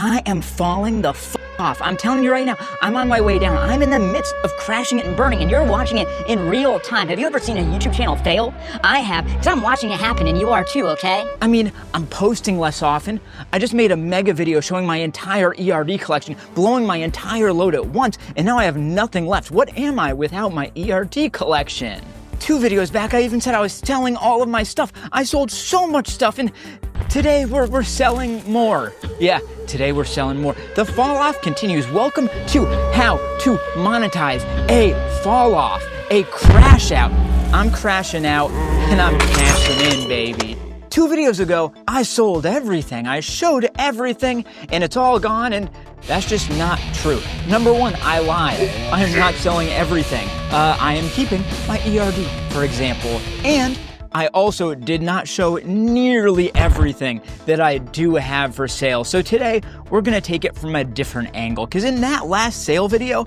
I am falling the off. I'm telling you right now, I'm on my way down. I'm in the midst of crashing it and burning, and you're watching it in real time. Have you ever seen a YouTube channel fail? I have, because I'm watching it happen, and you are too, okay? I mean, I'm posting less often. I just made a mega video showing my entire ERD collection, blowing my entire load at once, and now I have nothing left. What am I without my ERD collection? 2 videos back, I even said I was selling all of my stuff. I sold so much stuff, and today we're selling more. Yeah, today we're selling more. The fall off continues. Welcome to how to monetize a fall off, a crash out. I'm crashing out and I'm cashing in, baby. 2 videos ago, I sold everything. I showed everything and it's all gone, and that's just not true. Number 1, I lied. I am not selling everything. I am keeping my ERD, for example, and I also did not show nearly everything that I do have for sale. So today, we're gonna take it from a different angle, because in that last sale video,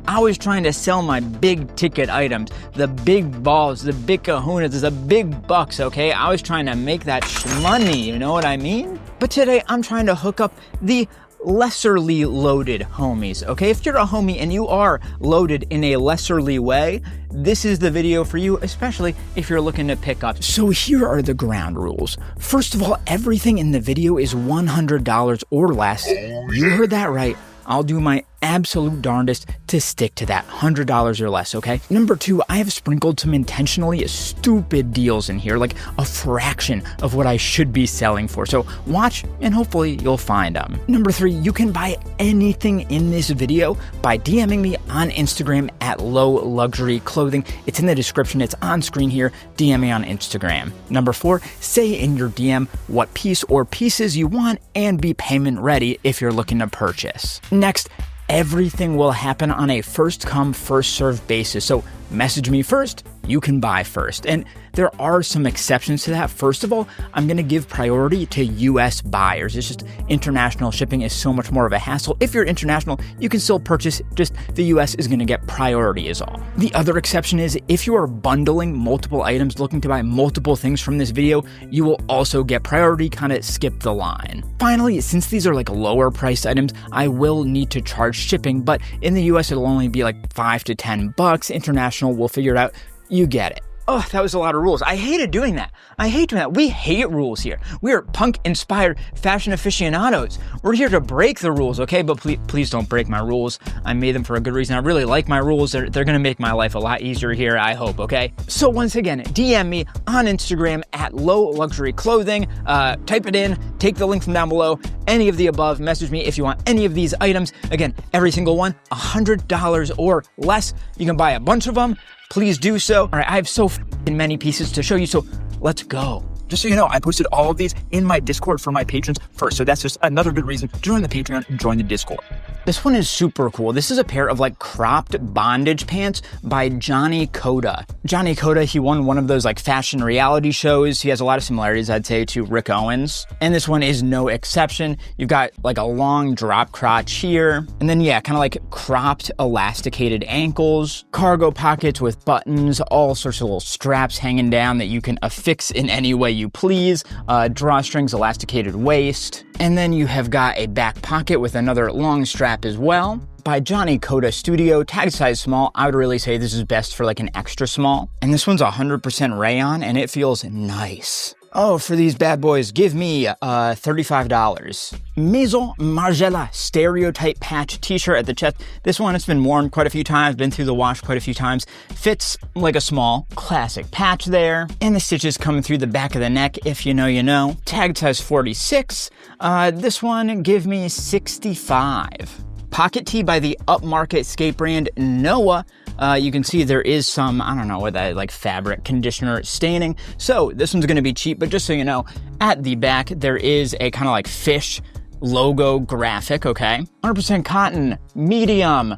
I was trying to sell my big ticket items, the big balls, the big kahunas, the big bucks, okay? I was trying to make that money, you know what I mean? But today, I'm trying to hook up the lesserly loaded homies, okay? If you're a homie and you are loaded in a lesserly way, this is the video for you, especially if you're looking to pick up. So here are the ground rules. First of all, everything in the video is $100 or less. You heard that right. I'll do my absolute darndest to stick to that $100 or less, okay? Number 2, I have sprinkled some intentionally stupid deals in here, like a fraction of what I should be selling for. So watch and hopefully you'll find them. Number 3, you can buy anything in this video by DMing me on Instagram at Low Luxury Clothing. It's in the description, it's on screen here. DM me on Instagram. Number 4, say in your DM what piece or pieces you want and be payment ready if you're looking to purchase. Next, everything will happen on a first come, first served basis. So message me first, you can buy first. And there are some exceptions to that. First of all, I'm gonna give priority to US buyers. It's just international shipping is so much more of a hassle. If you're international, you can still purchase, just the US is gonna get priority is all. The other exception is if you are bundling multiple items, looking to buy multiple things from this video, you will also get priority, kind of skip the line. Finally, since these are like lower priced items, I will need to charge shipping, but in the US, it'll only be like $5 to $10. International, we'll figure it out. You get it. Oh, that was a lot of rules. I hated doing that. I hate doing that. We hate rules here. We are punk-inspired fashion aficionados. We're here to break the rules, okay? But please don't break my rules. I made them for a good reason. I really like my rules. They're gonna make my life a lot easier here, I hope, okay? So once again, DM me on Instagram at Low Luxury Clothing. Type it in, take the link from down below, any of the above. Message me if you want any of these items. Again, every single one, $100 or less. You can buy a bunch of them. Please do so. All right, I have so many pieces to show you, so let's go. Just so you know, I posted all of these in my Discord for my patrons first, so that's just another good reason to join the Patreon and join the Discord. This one is super cool. This is a pair of like cropped bondage pants by Johnny Coda. Johnny Coda, he won one of those like fashion reality shows. He has a lot of similarities, I'd say, to Rick Owens. And this one is no exception. You've got like a long drop crotch here. And then yeah, kind of like cropped elasticated ankles, cargo pockets with buttons, all sorts of little straps hanging down that you can affix in any way you please, drawstrings, elasticated waist. And then you have got a back pocket with another long strap as well. By Johnny Coda Studio, tag size small. I would really say this is best for like an extra small. And this one's 100% rayon and it feels nice. Oh, for these bad boys, give me $35. Maison Margiela stereotype patch t-shirt at the chest. This one has been worn quite a few times, been through the wash quite a few times. Fits like a small, classic patch there. And the stitches coming through the back of the neck, if you know, you know. Tag size 46. This one, give me 65. Pocket tee by the upmarket skate brand Noah. You can see there is some, I don't know what that, like fabric conditioner staining. So this one's gonna be cheap, but just so you know, at the back, there is a kind of like fish logo graphic, okay? 100% cotton, medium.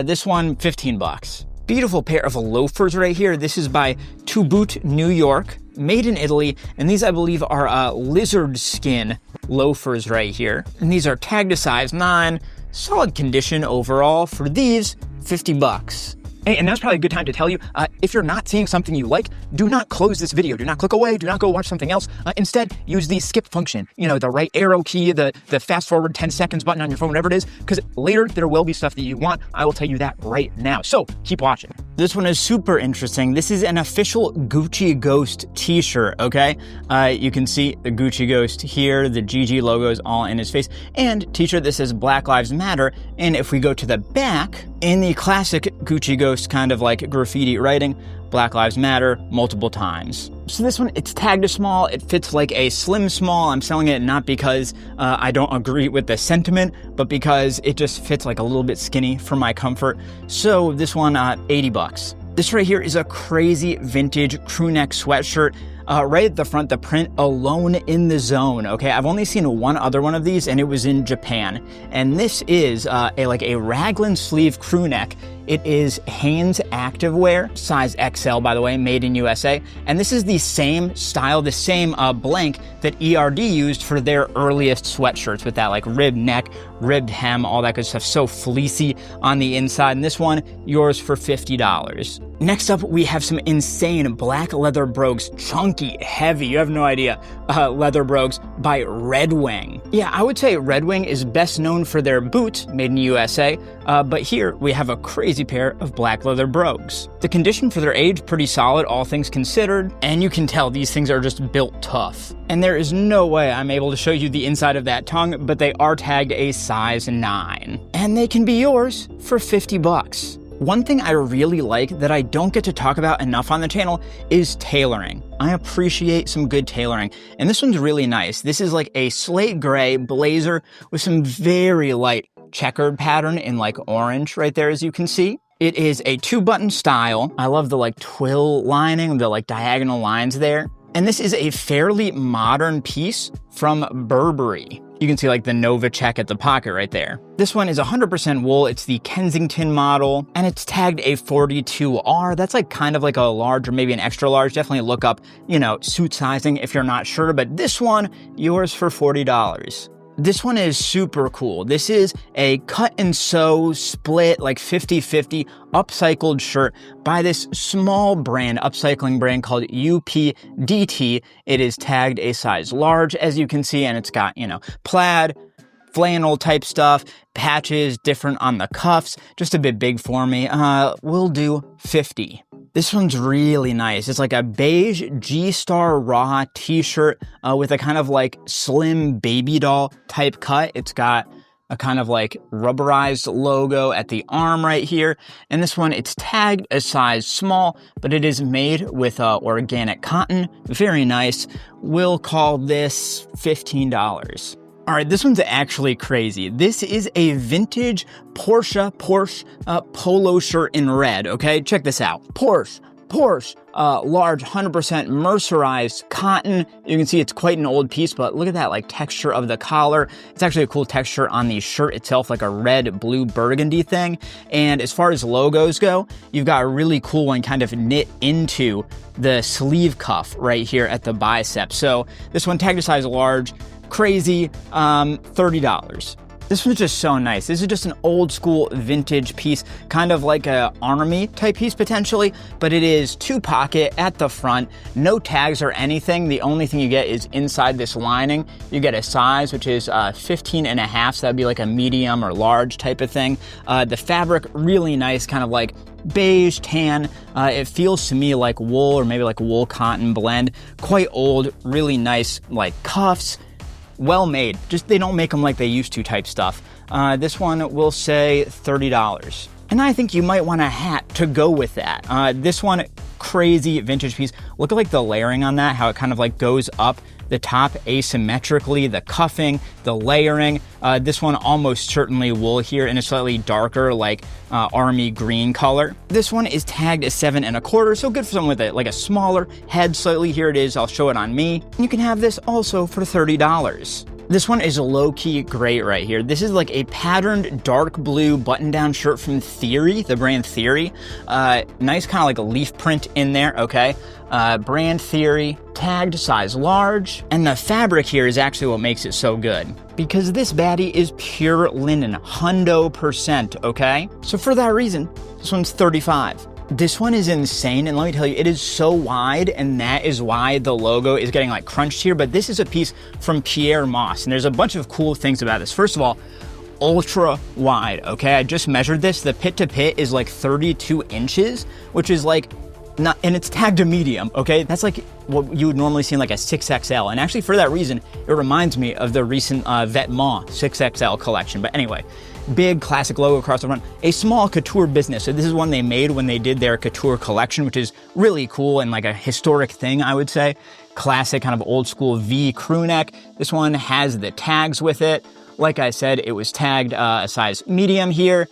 This one, $15. Beautiful pair of loafers right here. This is by To Boot New York, made in Italy. And these, I believe, are lizard skin loafers right here. And these are tagged to size 9. Solid condition overall. For these, $50. And that's probably a good time to tell you, if you're not seeing something you like, do not close this video. Do not click away. Do not go watch something else. Instead, use the skip function. You know, the right arrow key, the fast forward 10 seconds button on your phone, whatever it is, because later there will be stuff that you want. I will tell you that right now. So keep watching. This one is super interesting. This is an official Gucci Ghost t-shirt, okay? You can see the Gucci Ghost here, the GG logo is all in his face, and t-shirt that says Black Lives Matter. And if we go to the back, in the classic Gucci Ghost kind of like graffiti writing, Black Lives Matter multiple times. So this one, it's tagged as small. It fits like a slim small. I'm selling it not because I don't agree with the sentiment, but because it just fits like a little bit skinny for my comfort. So this one, 80 bucks. This right here is a crazy vintage crew neck sweatshirt. Right at the front, the print Alone in the Zone, okay? I've only seen one other one of these, and it was in Japan. And this is a raglan sleeve crew neck. It is Hanes activewear, size XL, by the way, made in USA. And this is the same style, the same blank that ERD used for their earliest sweatshirts with that like ribbed neck, ribbed hem, all that good stuff. So fleecy on the inside. And this one, yours for $50. Next up, we have some insane black leather brogues, chunky, heavy, you have no idea, leather brogues by Red Wing. Yeah, I would say Red Wing is best known for their boots, made in USA, but here we have a crazy pair of black leather brogues. The condition for their age, pretty solid, all things considered, and you can tell these things are just built tough. And there is no way I'm able to show you the inside of that tongue, but they are tagged a size 9. And they can be yours for 50 bucks. One thing I really like that I don't get to talk about enough on the channel is tailoring. I appreciate some good tailoring, and this one's really nice. This is like a slate gray blazer with some very light checkered pattern in like orange right there, as you can see. It is a 2-button style. I love the like twill lining, the like diagonal lines there. And this is a fairly modern piece from Burberry. You can see like the Nova check at the pocket right there. This one is 100% wool. It's the Kensington model, and it's tagged a 42R. That's like kind of like a large or maybe an extra large. Definitely look up, you know, suit sizing if you're not sure, but this one, yours for $40. This one is super cool. This is a cut and sew split, like 50-50 upcycled shirt by this small brand, upcycling brand called UPDT. It is tagged a size large, as you can see, and it's got, you know, plaid, flannel type stuff, patches, different on the cuffs, just a bit big for me. We'll do 50. This one's really nice. It's like a beige G-Star Raw t-shirt with a kind of like slim baby doll type cut. It's got a kind of like rubberized logo at the arm right here. And this one, it's tagged a size small, but it is made with organic cotton. Very nice. We'll call this $15. All right, this one's actually crazy. This is a vintage Porsche polo shirt in red, okay? Check this out. Porsche, large 100% mercerized cotton. You can see it's quite an old piece, but look at that like texture of the collar. It's actually a cool texture on the shirt itself, like a red, blue, burgundy thing. And as far as logos go, you've got a really cool one kind of knit into the sleeve cuff right here at the bicep. So this one tagged a size large. Crazy, $30. This one's just so nice. This is just an old school vintage piece, kind of like a army type piece potentially, but it is 2-pocket at the front, no tags or anything. The only thing you get is inside this lining, you get a size, which is 15.5, so that'd be like a medium or large type of thing. The fabric, really nice, kind of like beige tan. It feels to me like wool or maybe like wool cotton blend. Quite old, really nice like cuffs. Well made, just they don't make them like they used to type stuff. This one will say $30. And I think you might want a hat to go with that. This one, crazy vintage piece. Look at like the layering on that, how it kind of like goes up the top asymmetrically, the cuffing, the layering. This one almost certainly wool here in a slightly darker, like army green color. This one is tagged as 7 1/4, so good for someone with like a smaller head slightly. Here it is, I'll show it on me. You can have this also for $30. This one is low-key great right here. This is like a patterned dark blue button-down shirt from Theory, the brand Theory. Nice kind of like a leaf print in there, okay? Brand Theory, tagged size large. And the fabric here is actually what makes it so good, because this baddie is pure linen, 100%, okay? So for that reason, This one's 35. This one is insane, and let me tell you, it is so wide, and that is why the logo is getting like crunched here, but this is a piece from Pyer Moss, and there's a bunch of cool things about this. First of all, ultra wide, okay? I just measured this. The pit to pit is like 32 inches, which is like not, and it's tagged a medium, okay? That's like what you would normally see in like a 6XL. And actually for that reason, it reminds me of the recent Vetements 6XL collection. But anyway, big classic logo across the front, a small couture business. So this is one they made when they did their couture collection, which is really cool and like a historic thing, I would say. Classic kind of old school V crew neck. This one has the tags with it. Like I said, it was tagged a size medium here.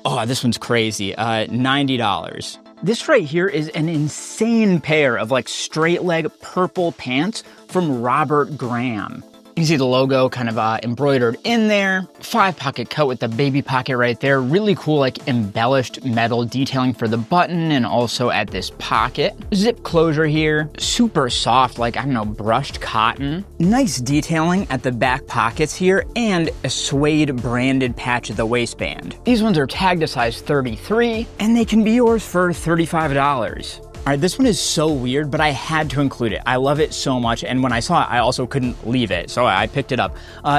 Oh, this one's crazy, $90. This right here is an insane pair of like straight leg purple pants from Robert Graham. You can see the logo kind of embroidered in there. 5-pocket coat with the baby pocket right there. Really cool, like embellished metal detailing for the button and also at this pocket. Zip closure here. Super soft, like, I don't know, brushed cotton. Nice detailing at the back pockets here and a suede branded patch at the waistband. These ones are tagged a size 33 and they can be yours for $35. All right, this one is so weird, but I had to include it. I love it so much, and when I saw it, I also couldn't leave it, so I picked it up.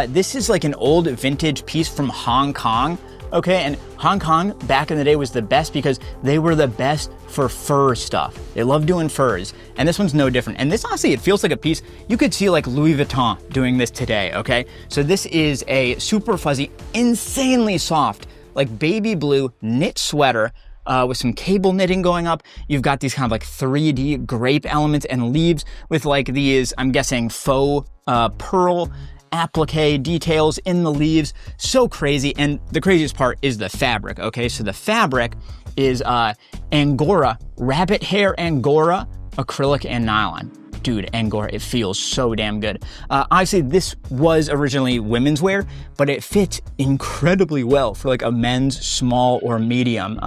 This is like an old vintage piece from Hong Kong, okay? And Hong Kong, back in the day, was the best because they were the best for fur stuff. They love doing furs, and this one's no different. And this, honestly, it feels like a piece, you could see like Louis Vuitton doing this today, okay? So this is a super fuzzy, insanely soft, like baby blue knit sweater, with some cable knitting going up. You've got these kind of like 3D grape elements and leaves with like these, I'm guessing, faux pearl applique details in the leaves. So crazy. And the craziest part is the fabric, okay? So the fabric is Angora, rabbit hair Angora, acrylic and nylon. Dude, Angora, it feels so damn good. Obviously, this was originally women's wear, but it fits incredibly well for like a men's small or medium.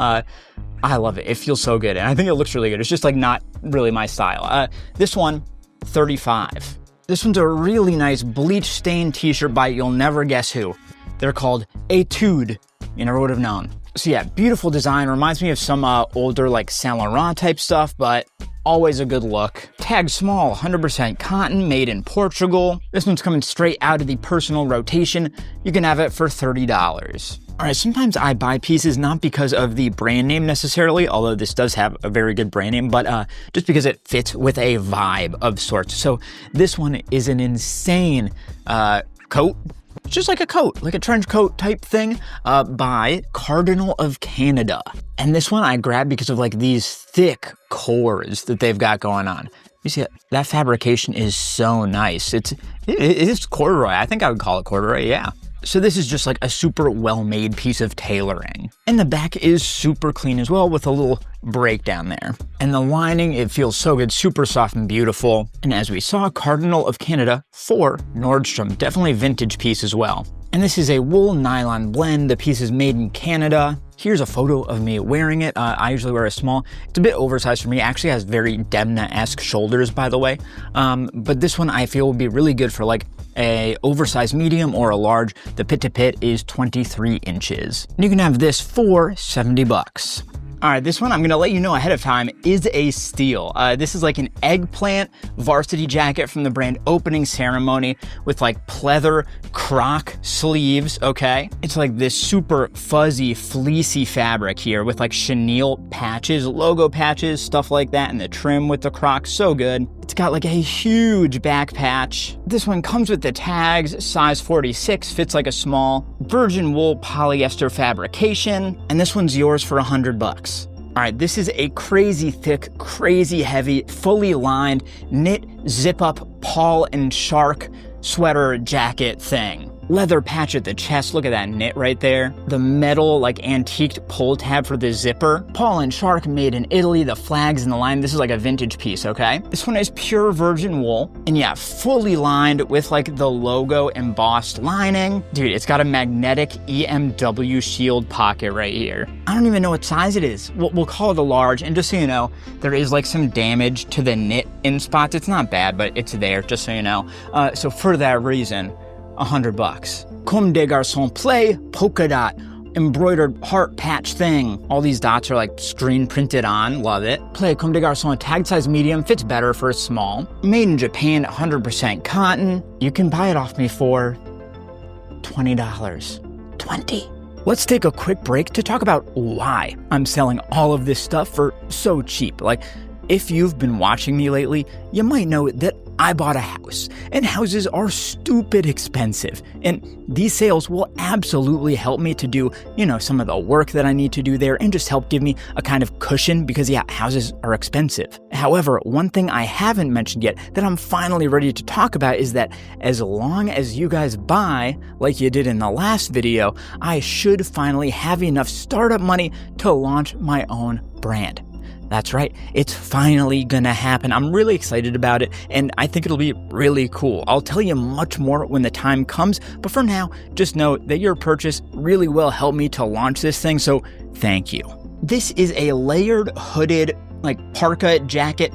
I love it. It feels so good, and I think it looks really good. It's just like not really my style. This one, 35. This one's a really nice bleach stained t-shirt by you'll never guess who. They're called Etude. You never would have known. So yeah, beautiful design. Reminds me of some older like Saint Laurent type stuff, but always a good look. Tag small, 100% cotton, made in Portugal. This one's coming straight out of the personal rotation. You can have it for $30. All right, sometimes I buy pieces not because of the brand name necessarily, although this does have a very good brand name, but just because it fits with a vibe of sorts. So this one is an insane coat. It's just like a coat, like a trench coat type thing by Cardinal of Canada. And this one I grabbed because of like these thick cords that they've got going on. You see, that fabrication is so nice. It is corduroy. I think I would call it corduroy, yeah. So this is just like a super well-made piece of tailoring. And the back is super clean as well with a little breakdown there. And the lining, it feels so good, super soft and beautiful. And as we saw, Cardinal of Canada for Nordstrom, definitely vintage piece as well. And this is a wool nylon blend. The piece is made in Canada. Here's a photo of me wearing it. I usually wear a small. It's a bit oversized for me. It actually has very Demna-esque shoulders, by the way. But this one I feel would be really good for like a oversized medium or a large. The pit to pit is 23 inches. And you can have this for $70. All right, this one I'm gonna let you know ahead of time is a steal. This is like an eggplant varsity jacket from the brand Opening Ceremony with like pleather croc sleeves, okay? It's like this super fuzzy, fleecy fabric here with like chenille patches, logo patches, stuff like that, and the trim with the croc, so good. It's got like a huge back patch. This one comes with the tags, size 46, fits like a small, virgin wool polyester fabrication, and this one's yours for $100. All right, this is a crazy thick, crazy heavy, fully lined, knit, zip-up, Paul and Shark sweater jacket thing. Leather patch at the chest, look at that knit right there. The metal, like, antiqued pull tab for the zipper. Paul and Shark made in Italy, the flags and the line. This is like a vintage piece, okay? This one is pure virgin wool. And yeah, fully lined with like the logo embossed lining. Dude, it's got a magnetic EMW shield pocket right here. I don't even know what size it is. We'll call it a large. And just so you know, there is like some damage to the knit in spots. It's not bad, but it's there, just so you know. So for that reason, $100. Comme des garçons play, polka dot, embroidered heart patch thing. All these dots are like screen printed on, love it. Play Comme des Garçons, tagged size medium, fits better for a small. Made in Japan, 100% cotton. You can buy it off me for $20. 20. Let's take a quick break to talk about why I'm selling all of this stuff for so cheap. Like, if you've been watching me lately, you might know that I bought a house, and houses are stupid expensive. And these sales will absolutely help me to do, some of the work that I need to do there and just help give me a kind of cushion because, houses are expensive. However, one thing I haven't mentioned yet that I'm finally ready to talk about is that as long as you guys buy, like you did in the last video, I should finally have enough startup money to launch my own brand. That's right, it's finally gonna happen. I'm really excited about it, and I think it'll be really cool. I'll tell you much more when the time comes, but for now, just know that your purchase really will help me to launch this thing, so thank you. This is a layered, hooded, parka jacket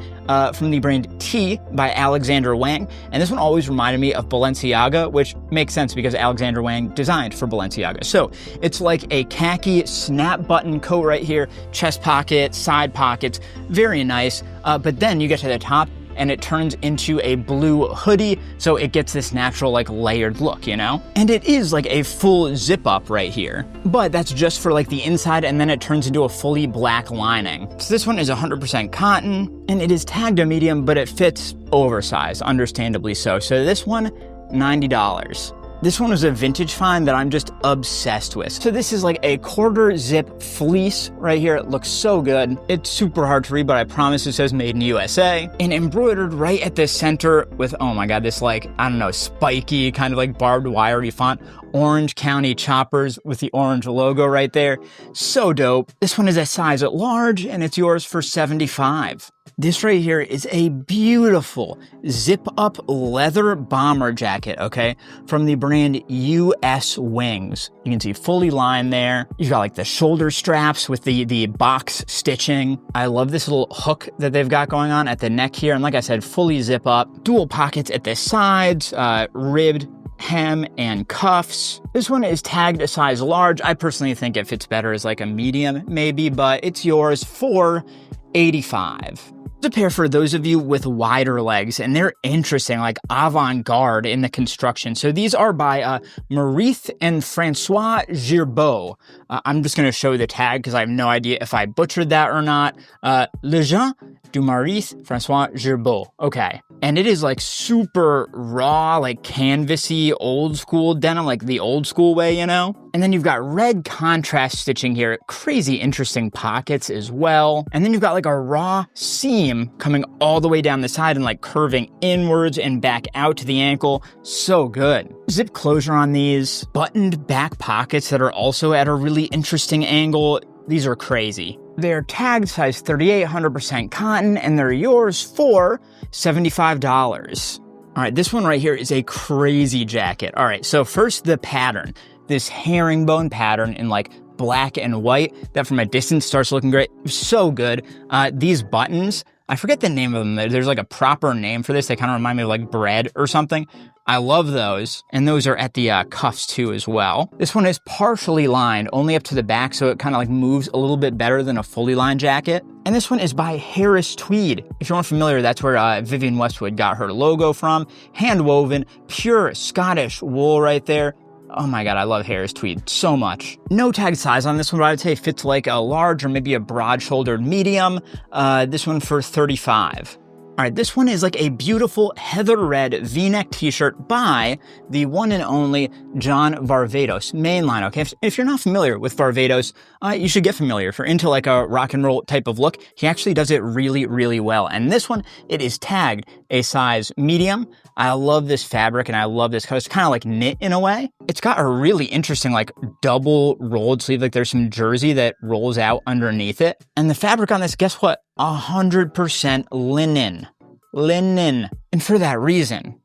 from the brand T by Alexander Wang. And this one always reminded me of Balenciaga, which makes sense because Alexander Wang designed for Balenciaga. So it's like a khaki snap button coat right here, chest pocket, side pockets, very nice. But then you get to the top and it turns into a blue hoodie, so it gets this natural layered look, And it is like a full zip up right here, but that's just for the inside, and then it turns into a fully black lining. So this one is 100% cotton, and it is tagged a medium, but it fits oversized, understandably so. So this one, $90. This one was a vintage find that I'm just obsessed with. So this is like a quarter zip fleece right here. It looks so good. It's super hard to read, but I promise it says made in USA. And embroidered right at the center with, oh my God, this spiky kind of barbed wire font. Orange County Choppers with the orange logo right there. So dope. This one is a size at large and it's yours for $75. This right here is a beautiful zip-up leather bomber jacket, okay, from the brand US Wings. You can see fully lined there. You've got the shoulder straps with the box stitching. I love this little hook that they've got going on at the neck here. And like I said, fully zip up. Dual pockets at the sides, ribbed hem and cuffs. This one is tagged a size large. I personally think it fits better as a medium maybe, but it's yours for $85. It's a pair for those of you with wider legs, and they're interesting, avant-garde in the construction. So these are by Marith and Francois Girbaud. I'm just going to show the tag because I have no idea if I butchered that or not. Le Jean du Marith Francois Girbaud. Okay. And it is super raw, canvasy, old school denim, the old school way, And then you've got red contrast stitching here, crazy interesting pockets as well. And then you've got a raw seam coming all the way down the side and curving inwards and back out to the ankle. So good. Zip closure on these, buttoned back pockets that are also at a really interesting angle. These are crazy. They're tagged size 38, 100% cotton, and they're yours for $75. All right, this one right here is a crazy jacket. All right, so first the pattern. This herringbone pattern in black and white that from a distance starts looking great. So good. These buttons, I forget the name of them. There's a proper name for this. They kind of remind me of bread or something. I love those. And those are at the cuffs too as well. This one is partially lined, only up to the back, so it kind of moves a little bit better than a fully lined jacket. And this one is by Harris Tweed. If you're unfamiliar, that's where Vivienne Westwood got her logo from. Hand woven, pure Scottish wool right there. Oh my God, I love Harris Tweed so much. No tag size on this one, but I would say it fits a large or maybe a broad-shouldered medium. This one for $35. All right, this one is a beautiful heather red V-neck t-shirt by the one and only John Varvatos, mainline, okay? If you're not familiar with Varvatos, you should get familiar. If you're into a rock and roll type of look, he actually does it really, really well. And this one, it is tagged a size medium. I love this fabric and I love this color. It's kind of knit in a way. It's got a really interesting double rolled sleeve. There's some jersey that rolls out underneath it. And the fabric on this, guess what? 100% linen. Linen. And for that reason,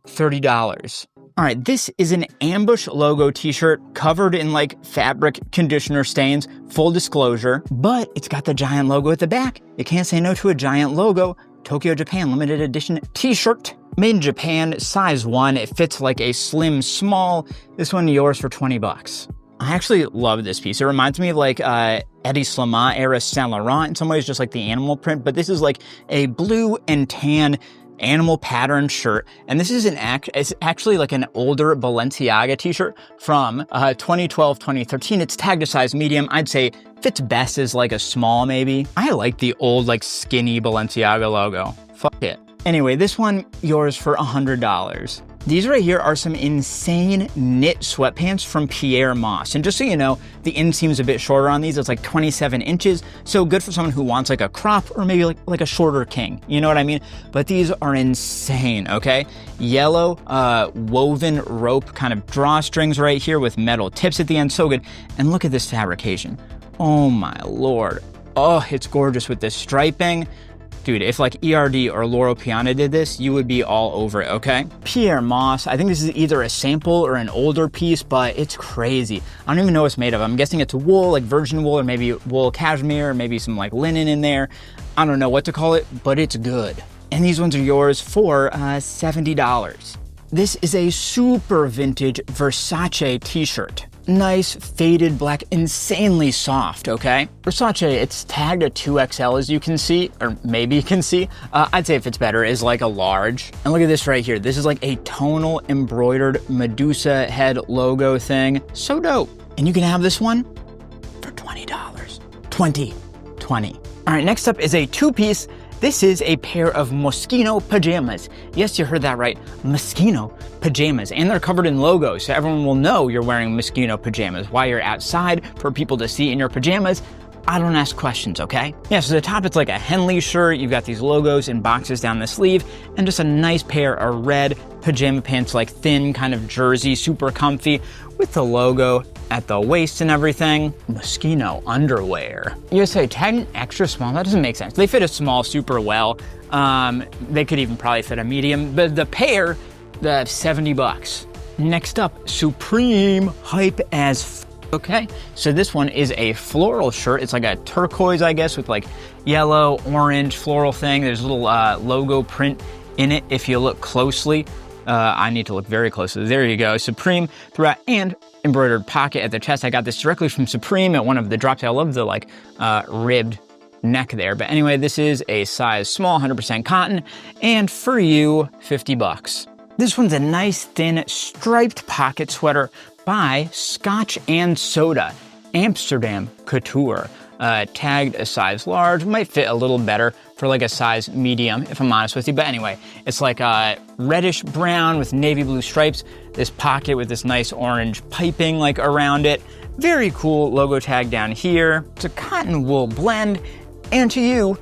$30. All right, this is an ambush logo t-shirt covered in fabric conditioner stains, full disclosure, but it's got the giant logo at the back. You can't say no to a giant logo. Tokyo, Japan, limited edition t-shirt. Made in Japan, size 1. It fits a slim small. This one yours for $20. I actually love this piece. It reminds me of like Eddie Slama era Saint Laurent in some ways, just like the animal print, but this is like a blue and tan animal pattern shirt. And this is it's actually like an older Balenciaga t-shirt from 2012, 2013. It's tagged a size medium. I'd say fits best as like a small maybe. I like the old like skinny Balenciaga logo. Fuck it. Anyway, this one, yours for $100. These right here are some insane knit sweatpants from Pyer Moss. And just so you know, the inseam's a bit shorter on these. It's like 27 inches. So good for someone who wants like a crop or maybe like a shorter king. You know what I mean? But these are insane, okay? Yellow woven rope kind of drawstrings right here with metal tips at the end. So good. And look at this fabrication. Oh my Lord. Oh, it's gorgeous with this striping. Dude, if like ERD or Loro Piana did this, you would be all over it, okay? Pyer Moss, I think this is either a sample or an older piece, but it's crazy. I don't even know what it's made of. I'm guessing it's wool, like virgin wool, or maybe wool cashmere, or maybe some like linen in there. I don't know what to call it, but it's good. And these ones are yours for $70. This is a super vintage Versace t-shirt. Nice, faded black, insanely soft, okay? Versace, it's tagged a 2XL as you can see, or maybe you can see. I'd say if it's better, is like a large. And look at this right here. This is like a tonal embroidered Medusa head logo thing. So dope. And you can have this one for $20. 20. All right, next up is a two-piece. This is a pair of Moschino pajamas. Yes, you heard that right, Moschino pajamas. And they're covered in logos, so everyone will know you're wearing Moschino pajamas. While you're outside for people to see in your pajamas, I don't ask questions, okay? Yeah, so the top, it's like a Henley shirt. You've got these logos and boxes down the sleeve, and just a nice pair of red pajama pants, like thin kind of jersey, super comfy, with the logo at the waist and everything. Moschino underwear. You say tagged extra small? That doesn't make sense. They fit a small super well. They could even probably fit a medium, but the pair, the $70. Next up, Supreme, hype as okay? So this one is a floral shirt. It's like a turquoise, I guess, with like yellow, orange, floral thing. There's a little logo print in it if you look closely. I need to look very closely. There you go. Supreme throughout and embroidered pocket at the chest. I got this directly from Supreme at one of the drops. I love the like ribbed neck there. But anyway, this is a size small, 100% cotton. And for you, $50. This one's a nice thin striped pocket sweater by Scotch and Soda, Amsterdam Couture. Tagged a size large, might fit a little better for like a size medium, if I'm honest with you. But anyway, it's like a reddish brown with navy blue stripes, this pocket with this nice orange piping like around it. Very cool logo tag down here. It's a cotton wool blend, and to you,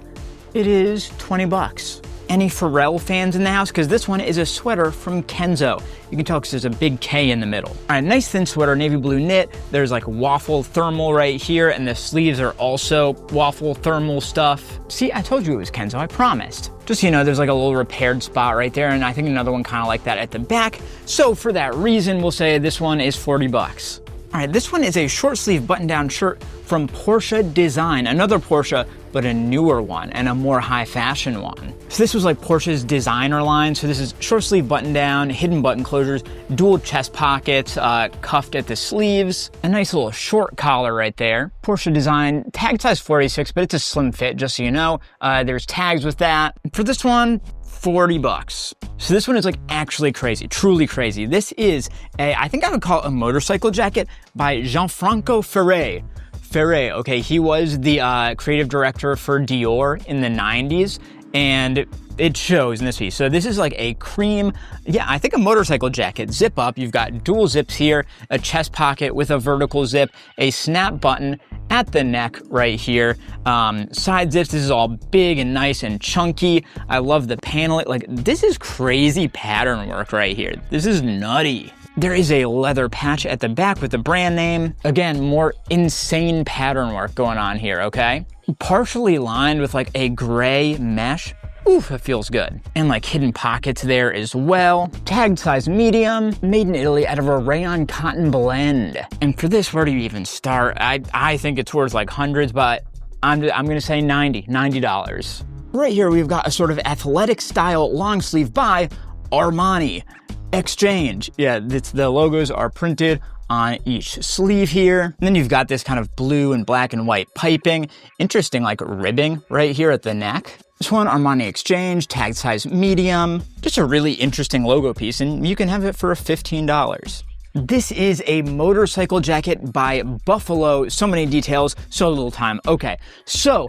it is $20. Any Pharrell fans in the house? Because this one is a sweater from Kenzo. You can tell because there's a big K in the middle. All right, nice thin sweater, navy blue knit. There's like waffle thermal right here, and the sleeves are also waffle thermal stuff. See, I told you it was Kenzo, I promised. Just so you know, there's like a little repaired spot right there, and I think another one kind of like that at the back. So for that reason, we'll say this one is $40. All right, this one is a short sleeve button down shirt from Porsche Design, another Porsche, but a newer one and a more high fashion one. So this was like Porsche's designer line. So this is short sleeve button down, hidden button closures, dual chest pockets, cuffed at the sleeves, a nice little short collar right there. Porsche Design, tag size 46, but it's a slim fit, just so you know. There's tags with that. For this one, $40. So this one is like actually crazy, truly crazy. This is I think I would call it a motorcycle jacket by Gianfranco Ferré. Okay, he was the creative director for Dior in the 90s, and it shows in this piece. So this is like a cream, yeah, I think a motorcycle jacket, zip up. You've got dual zips here, a chest pocket with a vertical zip, a snap button at the neck right here. Side zips, this is all big and nice and chunky. I love the paneling. Like, this is crazy pattern work right here. This is nutty. There is a leather patch at the back with the brand name. Again, more insane pattern work going on here, okay? Partially lined with like a gray mesh. Oof, it feels good. And like hidden pockets there as well. Tagged size medium, made in Italy out of a rayon cotton blend. And for this, where do you even start? I think it's worth like hundreds, but I'm gonna say $90. Right here, we've got a sort of athletic style long sleeve by Armani. Exchange. Yeah, the logos are printed on each sleeve here. And then you've got this kind of blue and black and white piping. Interesting like ribbing right here at the neck. This one, Armani Exchange, tag size medium. Just a really interesting logo piece, and you can have it for $15. This is a motorcycle jacket by Buffalo. So many details, so little time. Okay, so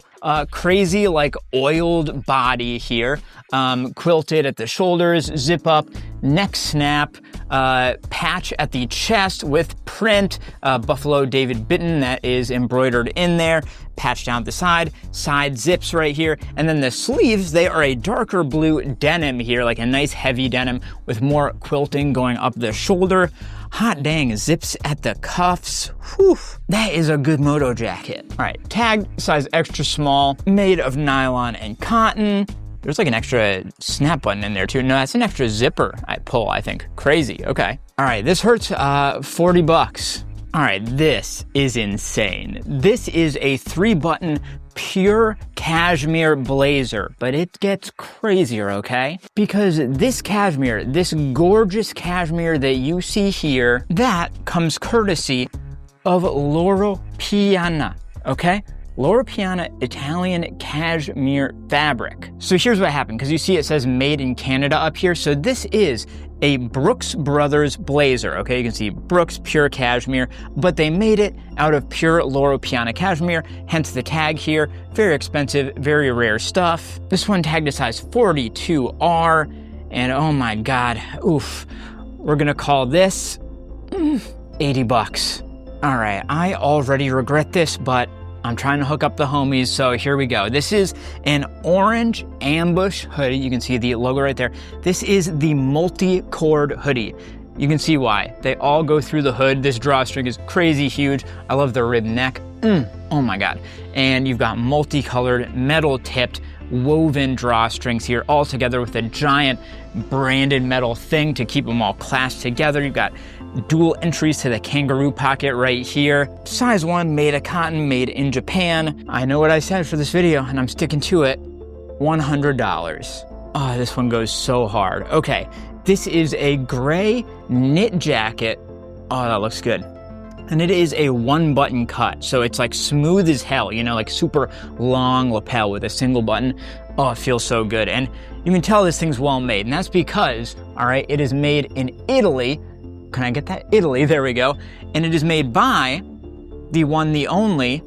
crazy like oiled body here, quilted at the shoulders, zip up, neck snap, patch at the chest with print, Buffalo David Bitton that is embroidered in there, patch down the side zips right here, and then the sleeves, they are a darker blue denim here, like a nice heavy denim with more quilting going up the shoulder. Hot dang, zips at the cuffs. Whew, that is a good moto jacket. All right, tag size extra small, made of nylon and cotton. There's like an extra snap button in there too. No, that's an extra zipper I pull, I think. Crazy, okay. All right, this hurts $40. All right, this is insane. This is a 3-button pure cashmere blazer, but it gets crazier, okay? Because this cashmere, this gorgeous cashmere that you see here, that comes courtesy of Loro Piana, okay? Loro Piana Italian cashmere fabric. So here's what happened, because you see it says made in Canada up here. So this is a Brooks Brothers blazer, okay? You can see Brooks pure cashmere, but they made it out of pure Loro Piana cashmere, hence the tag here. Very expensive, very rare stuff. This one tagged to size 42R, and oh my God, oof. We're gonna call this $80. All right, I already regret this, but I'm trying to hook up the homies, so here we go. This is an orange ambush hoodie. You can see the logo right there. This is the multi-cord hoodie. You can see why. They all go through the hood. This drawstring is crazy huge. I love the rib neck. Oh my God. And you've got multicolored, metal-tipped, woven drawstrings here, all together with a giant branded metal thing to keep them all clasped together. You've got dual entries to the kangaroo pocket right here. Size 1, made of cotton, made in Japan. I know what I said for this video, and I'm sticking to it. $100. Oh, this one goes so hard. Okay, this is a gray knit jacket. Oh, that looks good. And it is a 1-button cut, so it's like smooth as hell, you know, like super long lapel with a single button. Oh, it feels so good. And you can tell this thing's well made, and that's because, all right, it is made in Italy. Can I get that? Italy, there we go. And it is made by the one, the only,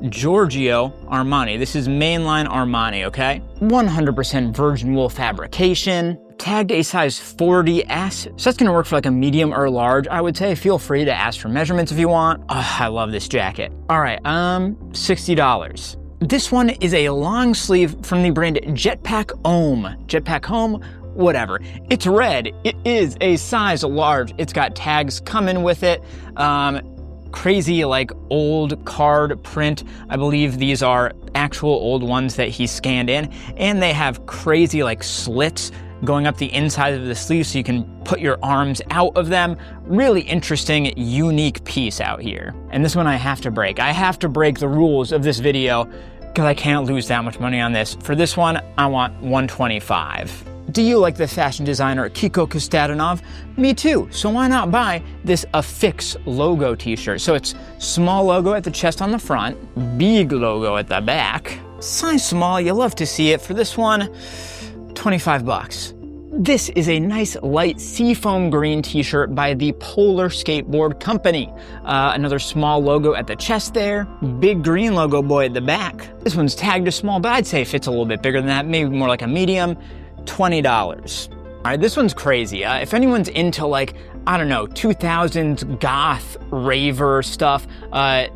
Giorgio Armani. This is mainline Armani, okay? 100% virgin wool fabrication. Tagged a size 40S. So that's gonna work for like a medium or large, I would say. Feel free to ask for measurements if you want. Oh, I love this jacket. All right, $60. This one is a long sleeve from the brand Jetpack Homme. Jetpack Homme, whatever. It's red. It is a size large. It's got tags coming with it. Crazy like old card print. I believe these are actual old ones that he scanned in, and they have crazy like slits going up the inside of the sleeve so you can put your arms out of them. Really interesting, unique piece out here. And this one I have to break. I have to break the rules of this video because I can't lose that much money on this. For this one, I want $125. Do you like the fashion designer Kiko Kostatinov? Me too, so why not buy this Affix logo t-shirt? So it's small logo at the chest on the front, big logo at the back. Size small, you love to see it. For this one, $25. This is a nice light seafoam green t-shirt by the Polar Skateboard Company. Another small logo at the chest there, big green logo boy at the back. This one's tagged to small, but I'd say it fits a little bit bigger than that, maybe more like a medium. $20. All right, this one's crazy. If anyone's into like, I don't know, 2000s goth raver stuff,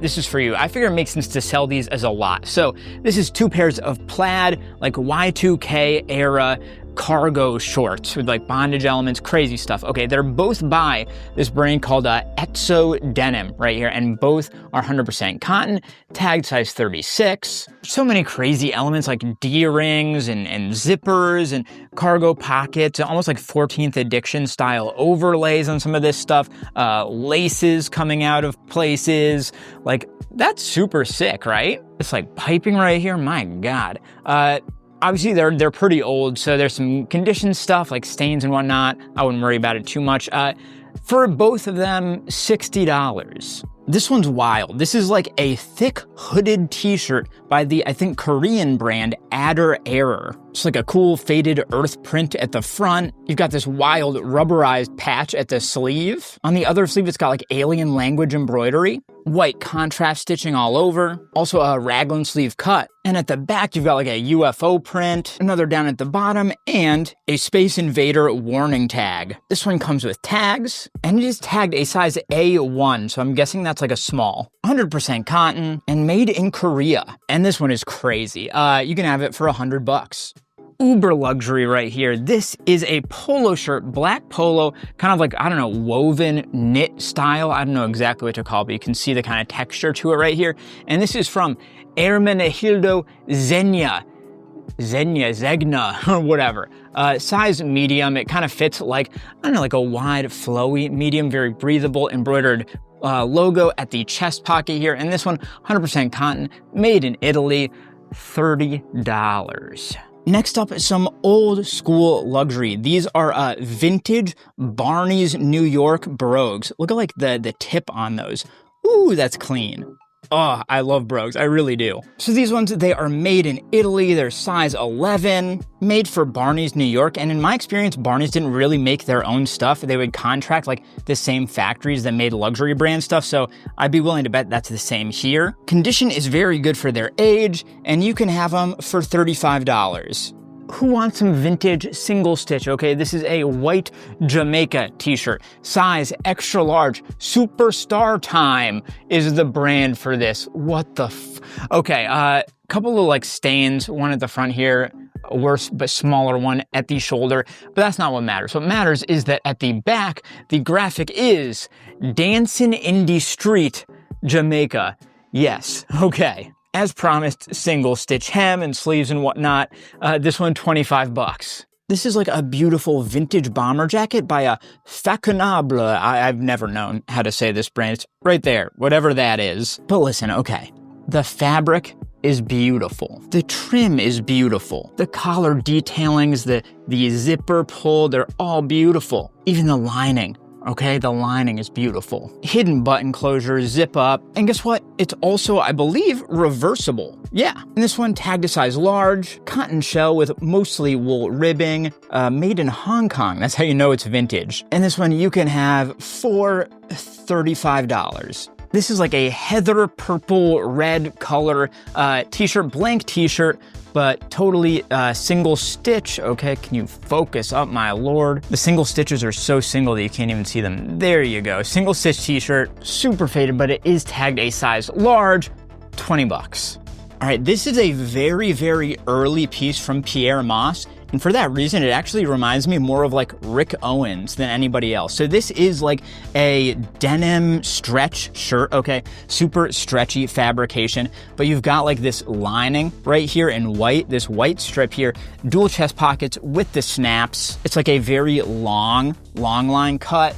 this is for you. I figure it makes sense to sell these as a lot. So this is 2 pairs of plaid, like Y2K era cargo shorts with like bondage elements, crazy stuff. Okay, they're both by this brand called Exo Denim right here, and both are 100% cotton, tagged size 36. So many crazy elements like D-rings and zippers and cargo pockets, almost like 14th edition style overlays on some of this stuff, laces coming out of places. Like, that's super sick, right? It's like piping right here, my God. Obviously, they're pretty old, so there's some condition stuff like stains and whatnot. I wouldn't worry about it too much. For both of them, $60. This one's wild. This is like a thick hooded t-shirt by the, I think, Korean brand Ader Error. It's like a cool faded earth print at the front. You've got this wild rubberized patch at the sleeve. On the other sleeve, it's got like alien language embroidery. White contrast stitching all over. Also a raglan sleeve cut. And at the back, you've got like a UFO print, another down at the bottom, and a Space Invader warning tag. This one comes with tags, and it is tagged a size A1, so I'm guessing that's like a small. 100% cotton, and made in Korea. And this one is crazy. You can have it for $100. Uber luxury right here. This is a polo shirt, black polo, kind of like, I don't know, woven knit style. I don't know exactly what to call it, but you can see the kind of texture to it right here. And this is from Hermenegildo Zegna, or whatever. Size medium. It kind of fits like, I don't know, like a wide, flowy medium, very breathable, embroidered logo at the chest pocket here. And this one, 100% cotton, made in Italy, $30. Next up is some old school luxury. These are vintage Barney's New York brogues. Look at like the tip on those. Ooh, that's clean. Oh, I love brogues, I really do. So these ones, they are made in Italy, they're size 11, made for Barney's New York, and in my experience, Barney's didn't really make their own stuff. They would contract like the same factories that made luxury brand stuff, so I'd be willing to bet that's the same here. Condition is very good for their age, and you can have them for $35. Who wants some vintage single stitch? Okay, this is a white Jamaica t-shirt, size extra large. Superstar Time is the brand for this. What the Okay, couple of like stains, one at the front here, a worse but smaller one at the shoulder, but that's not what matters. What matters is that at the back, the graphic is Dancing in the Street, Jamaica. Yes, okay. As promised, single stitch hem and sleeves and whatnot. This one, $25. This is like a beautiful vintage bomber jacket by a Faconnable. I've never known how to say this brand. It's right there, whatever that is. But listen, okay, the fabric is beautiful. The trim is beautiful. The collar detailings, the zipper pull, they're all beautiful. Even the lining. Okay, the lining is beautiful. Hidden button closure, zip up, and guess what? It's also, I believe, reversible. Yeah, and this one tagged a size large, cotton shell with mostly wool ribbing, made in Hong Kong. That's how you know it's vintage. And this one you can have for $35. This is like a heather purple red color t-shirt, blank t-shirt, but totally single stitch. Okay, can you focus up, my lord? The single stitches are so single that you can't even see them. There you go, single stitch t-shirt, super faded, but it is tagged a size large, $20. All right, this is a very, very early piece from Pyer Moss. And for that reason, it actually reminds me more of like Rick Owens than anybody else. So this is like a denim stretch shirt, okay? Super stretchy fabrication, but you've got like this lining right here in white, this white strip here, dual chest pockets with the snaps. It's like a very long line cut.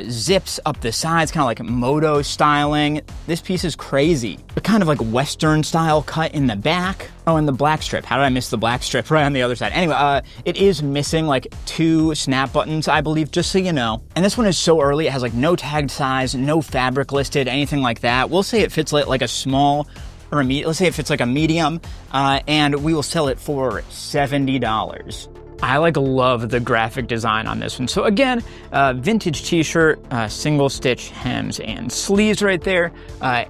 Zips up the sides, kind of like moto styling. This piece is crazy. A kind of like Western style cut in the back. Oh, and the black strip. How did I miss the black strip right on the other side? Anyway, it is missing like 2 snap buttons, I believe, just so you know. And this one is so early, it has like no tagged size, no fabric listed, anything like that. We'll say it fits like a small or a medium. Let's say it fits like a medium, and we will sell it for $70. I love the graphic design on this one. So again, vintage t-shirt, single stitch hems and sleeves right there.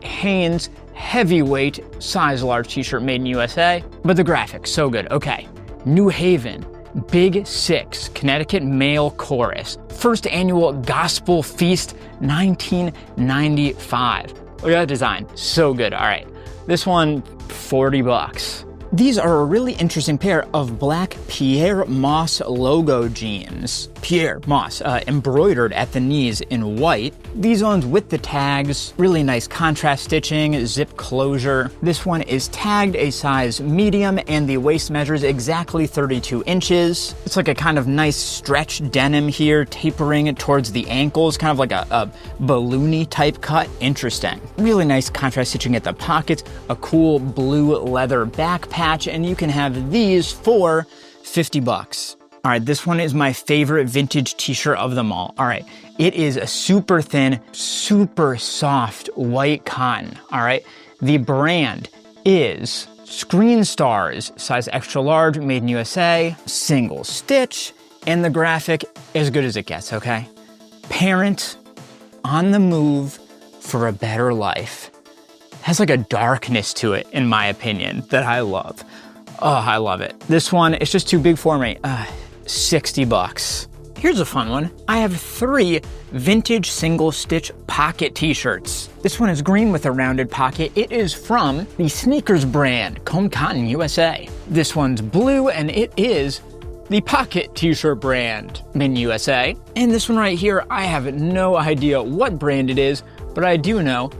Hanes heavyweight size large t-shirt made in USA. But the graphics, so good. Okay, New Haven, Big Six, Connecticut Male Chorus. First annual Gospel Feast, 1995. Look at that design, so good. All right, this one, $40. These are a really interesting pair of black Pyer Moss logo jeans. Pyer Moss, embroidered at the knees in white. These ones with the tags, really nice contrast stitching, zip closure. This one is tagged a size medium and the waist measures exactly 32 inches. It's like a kind of nice stretch denim here, tapering towards the ankles, kind of like a balloony type cut. Interesting. Really nice contrast stitching at the pockets, a cool blue leather back patch, and you can have these for $50. All right, this one is my favorite vintage t-shirt of them all. All right, it is a super thin, super soft white cotton. All right, the brand is Screen Stars, size extra large, made in USA, single stitch, and the graphic as good as it gets, okay? Parent on the move for a better life. Has like a darkness to it, in my opinion, that I love. Oh, I love it. This one, it's just too big for me. 60 bucks. Here's a fun one. I have 3 vintage single stitch pocket t-shirts. This one is green with a rounded pocket. It is from the sneakers brand, Comb Cotton USA. This one's blue and it is the pocket t-shirt brand, made in USA. And this one right here, I have no idea what brand it is, but I do know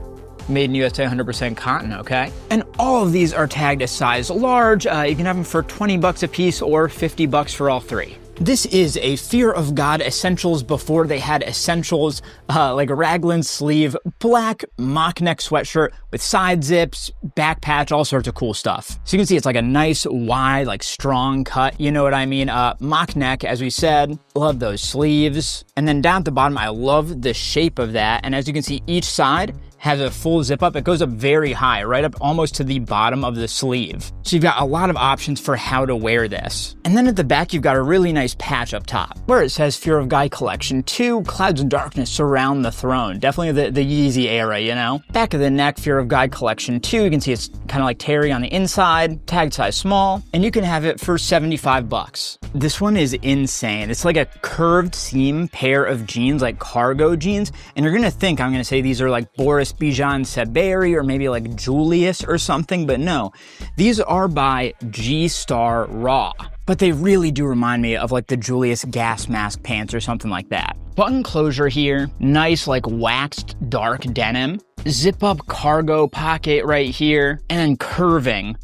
made in USA 100% cotton, okay? And all of these are tagged as size large. You can have them for 20 bucks a piece or 50 bucks for all 3. This is a Fear of God Essentials before they had Essentials, like a raglan sleeve, black mock neck sweatshirt with side zips, back patch, all sorts of cool stuff. So you can see it's like a nice, wide, like strong cut, you know what I mean? Mock neck, as we said, love those sleeves. And then down at the bottom, I love the shape of that. And as you can see, each side has a full zip up. It goes up very high, right up almost to the bottom of the sleeve. So you've got a lot of options for how to wear this. And then at the back, you've got a really nice patch up top where it says Fear of God Collection 2, Clouds of Darkness Surround the Throne. Definitely the Yeezy era, you know? Back of the neck, Fear of God Collection 2. You can see it's kind of like terry on the inside, tagged size small, and you can have it for 75 bucks. This one is insane. It's like a curved seam pair of jeans, like cargo jeans. And you're gonna think I'm gonna say these are like Boris Bijan Seberi or maybe like Julius or something, but no. These are by G-Star Raw. But they really do remind me of like the Julius gas mask pants or something like that. Button closure here, nice like waxed dark denim, zip up cargo pocket right here, and then curving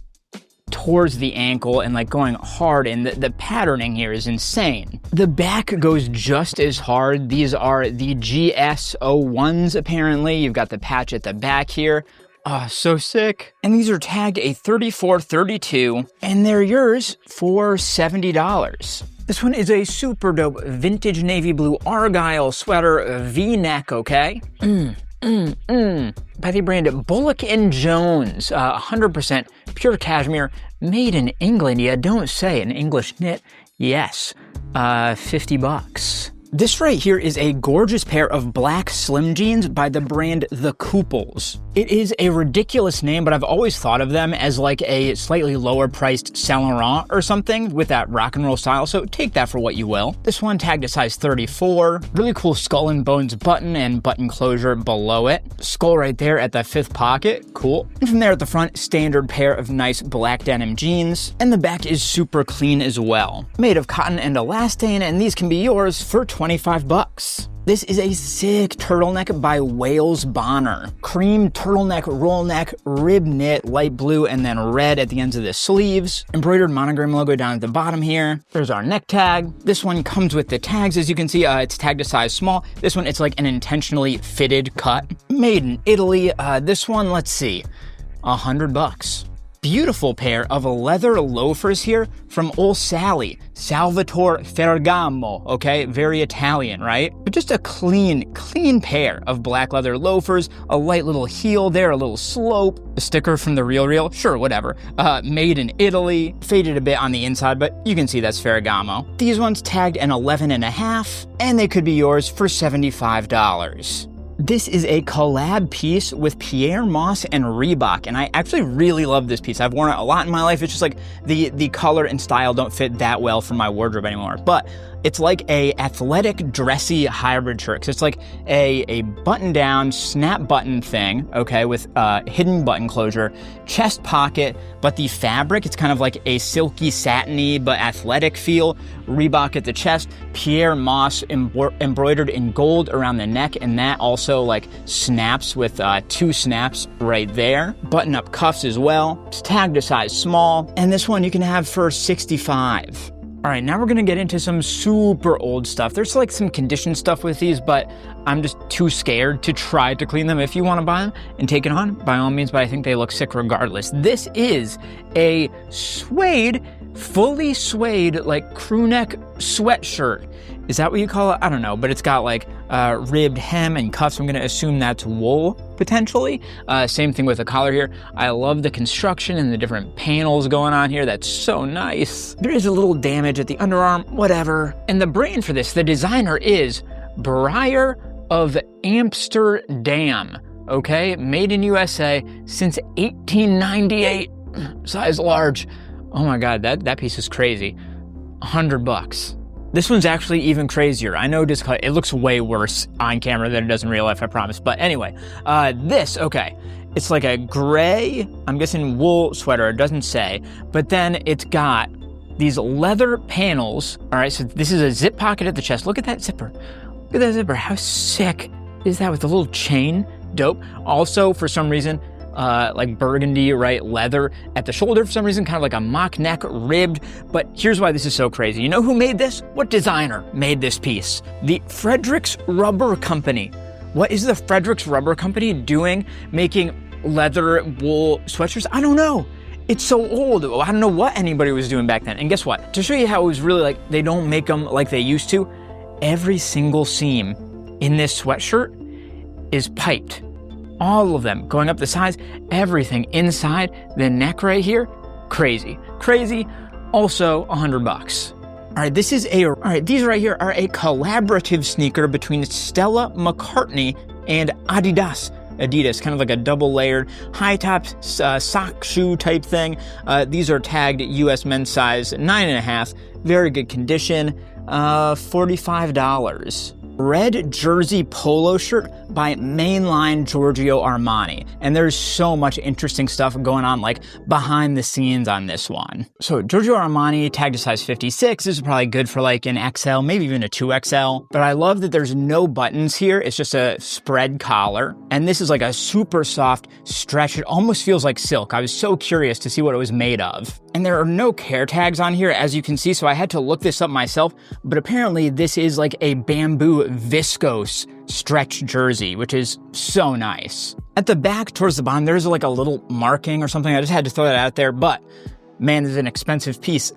towards the ankle and like going hard, and the patterning here is insane. The back goes just as hard. These are the GS01s apparently. You've got the patch at the back here. Oh, so sick. And these are tagged a 34-32, and they're yours for $70. This one is a super dope vintage navy blue Argyle sweater V-neck, okay? By the brand Bullock & Jones, 100% pure cashmere, made in England. Yeah, don't say an English knit. Yes, 50 bucks. This right here is a gorgeous pair of black slim jeans by the brand The Kooples. It is a ridiculous name, but I've always thought of them as like a slightly lower priced Saint Laurent or something with that rock and roll style, so take that for what you will. This one tagged a size 34. Really cool skull and bones button and button closure below it. Skull right there at the 5th pocket, cool. And from there at the front, standard pair of nice black denim jeans. And the back is super clean as well. Made of cotton and elastane, and these can be yours for 25 bucks. This is a sick turtleneck by Wales Bonner. Cream turtleneck, roll neck, rib knit, light blue, and then red at the ends of the sleeves. Embroidered monogram logo down at the bottom here. There's our neck tag. This one comes with the tags, as you can see. It's tagged a size small. This one, it's like an intentionally fitted cut. Made in Italy. This one, let's see, 100 bucks. Beautiful pair of leather loafers here from Old Sally, Salvatore Ferragamo, okay? Very Italian, right? But just a clean pair of black leather loafers, a light little heel there, a little slope, a sticker from the Real, sure, whatever. Made in Italy, faded a bit on the inside, but you can see that's Ferragamo. These ones tagged an 11.5, and they could be yours for $75. This is a collab piece with Pyer Moss and Reebok, and I actually really love this piece. I've worn it a lot in my life. It's just like the color and style don't fit that well for my wardrobe anymore, but it's like a athletic, dressy hybrid shirt. Cause it's like a button-down snap button thing, okay, with hidden button closure, chest pocket, but the fabric, it's kind of like a silky, satiny, but athletic feel. Reebok at the chest, Pyer Moss embroidered in gold around the neck, and that also like snaps with 2 snaps right there. Button-up cuffs as well. It's tagged a size small, and this one you can have for $65. All right, now we're gonna get into some super old stuff. There's like some condition stuff with these, but I'm just too scared to try to clean them. If you wanna buy them and take it on, by all means, but I think they look sick regardless. This is a suede fully suede, like crew neck sweatshirt. Is that what you call it? I don't know, but it's got like ribbed hem and cuffs. I'm gonna assume that's wool, potentially. Same thing with the collar here. I love the construction and the different panels going on here. That's so nice. There is a little damage at the underarm, whatever. And the brand for this, the designer is Prada of Amsterdam, okay? Made in USA since 1898, size large. Oh my God, that piece is crazy. $100. This one's actually even crazier. I know just it looks way worse on camera than it does in real life, I promise. But anyway, okay. It's like a gray, I'm guessing wool sweater, it doesn't say. But then it's got these leather panels. All right, so this is a zip pocket at the chest. Look at that zipper. Look at that zipper. How sick is that with the little chain? Dope. Also, for some reason, like burgundy, right, leather at the shoulder for some reason, kind of like a mock neck, ribbed. But here's why this is so crazy. You know who made this? What designer made this piece? The Fredericks Rubber Company. What is the Fredericks Rubber Company doing making leather wool sweatshirts? I don't know. It's so old. I don't know what anybody was doing back then. And guess what? To show you how it was really like they don't make them like they used to, every single seam in this sweatshirt is piped. All of them going up the sides, everything inside the neck right here. Crazy, crazy. Also $100. All right, these right here are a collaborative sneaker between Stella McCartney and Adidas, kind of like a double layered high top sock shoe type thing. These are tagged US men's size 9.5, very good condition, $45. Red jersey polo shirt by mainline Giorgio Armani. And there's so much interesting stuff going on like behind the scenes on this one. So Giorgio Armani tagged a size 56. This is probably good for like an XL, maybe even a 2XL. But I love that there's no buttons here. It's just a spread collar. And this is like a super soft stretch. It almost feels like silk. I was so curious to see what it was made of. And there are no care tags on here, as you can see, so I had to look this up myself, but apparently this is like a bamboo viscose stretch jersey, which is so nice. At the back towards the bottom, there's like a little marking or something. I just had to throw that out there, but man, this is an expensive piece.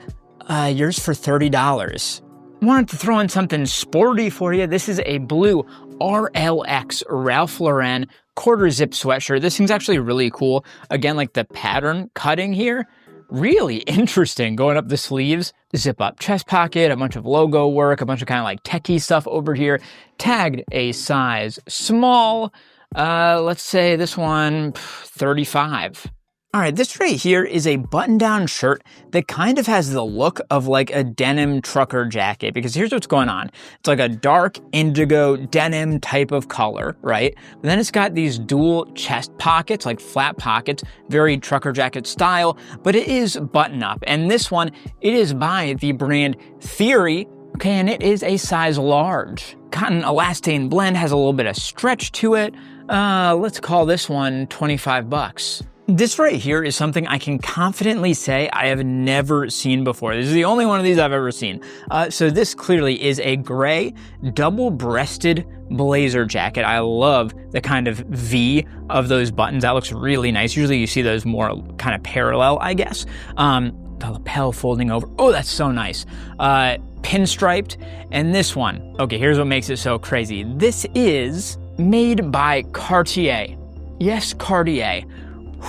Yours for $30. Wanted to throw in something sporty for you. This is a blue RLX Ralph Lauren quarter zip sweatshirt. This thing's actually really cool. Again, like the pattern cutting here, really interesting. Going up the sleeves, the zip up chest pocket, a bunch of logo work, a bunch of kind of like techie stuff over here. Tagged a size small. Let's say this one, 35. All right, this right here is a button-down shirt that kind of has the look of like a denim trucker jacket, because here's what's going on. It's like a dark indigo denim type of color, right? But then it's got these dual chest pockets, like flat pockets, very trucker jacket style, but it is button-up. And this one, it is by the brand Theory, okay, and it is a size large. Cotton elastane blend, has a little bit of stretch to it. Let's call this one $25. This right here is something I can confidently say I have never seen before. This is the only one of these I've ever seen. So this clearly is a gray double-breasted blazer jacket. I love the kind of V of those buttons. That looks really nice. Usually you see those more kind of parallel, I guess. The lapel folding over. Oh, that's so nice. Pinstriped. And this one, okay, here's what makes it so crazy. This is made by Cartier. Yes, Cartier.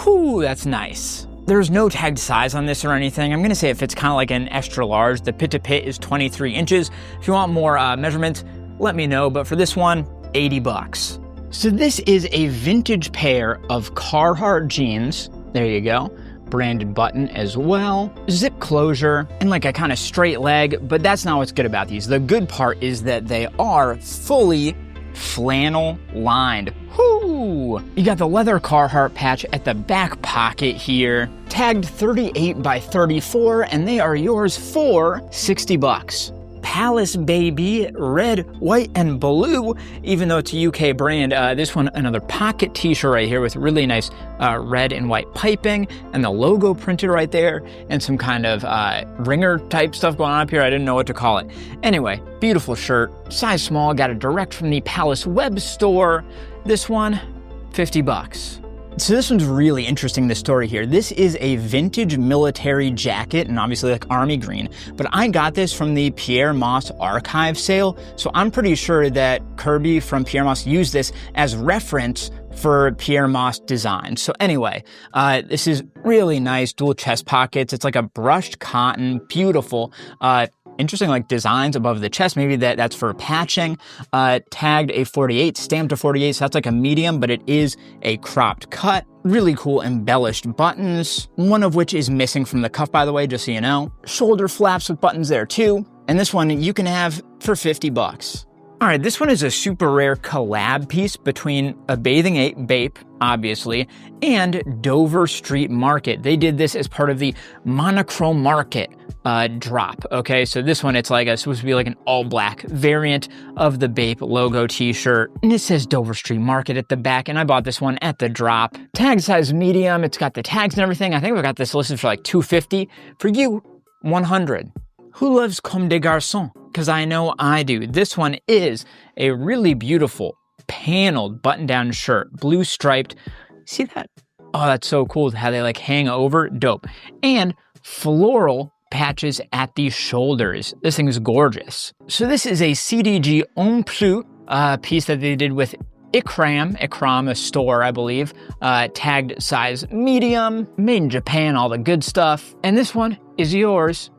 Whew, that's nice. There's no tagged size on this or anything. I'm gonna say it fits kind of like an extra large. The pit to pit is 23 inches. If you want more measurements, let me know. But for this one, $80. So this is a vintage pair of Carhartt jeans. There you go. Branded button as well. Zip closure and like a kind of straight leg, but that's not what's good about these. The good part is that they are fully flannel lined. Whoo! You got the leather Carhartt patch at the back pocket here, tagged 38 by 34, and they are yours for $60. Palace Baby, red, white, and blue, even though it's a UK brand. This one, another pocket t-shirt right here with really nice red and white piping, and the logo printed right there, and some kind of ringer type stuff going on up here. I didn't know what to call it. Anyway, beautiful shirt, size small, got it direct from the Palace web store. This one, $50. So this one's really interesting, this story here. This is a vintage military jacket, and obviously like army green, but I got this from the Pyer Moss archive sale, so I'm pretty sure that Kirby from Pyer Moss used this as reference for Pyer Moss design. So anyway, this is really nice, dual chest pockets. It's like a brushed cotton, beautiful, interesting like designs above the chest. Maybe that's for patching. Tagged a 48, stamped a 48, so that's like a medium, but it is a cropped cut. Really cool embellished buttons, one of which is missing from the cuff, by the way, just so you know. Shoulder flaps with buttons there too. And this one you can have for $50. All right, this one is a super rare collab piece between a Bathing Ape, Bape, obviously, and Dover Street Market. They did this as part of the Monochrome Market drop, okay? So this one, it's like supposed to be like an all-black variant of the Bape logo t-shirt, and it says Dover Street Market at the back, and I bought this one at the drop. Tag size medium, it's got the tags and everything. I think we got this listed for like $250. For you, $100. Who loves Comme des Garçons? Because I know I do. This one is a really beautiful paneled button-down shirt, blue striped. See that? Oh, that's so cool how they like hang over. Dope. And floral patches at the shoulders. This thing is gorgeous. So this is a CDG en plus piece that they did with Ikram, a store, I believe. Tagged size medium, made in Japan, all the good stuff. And this one is yours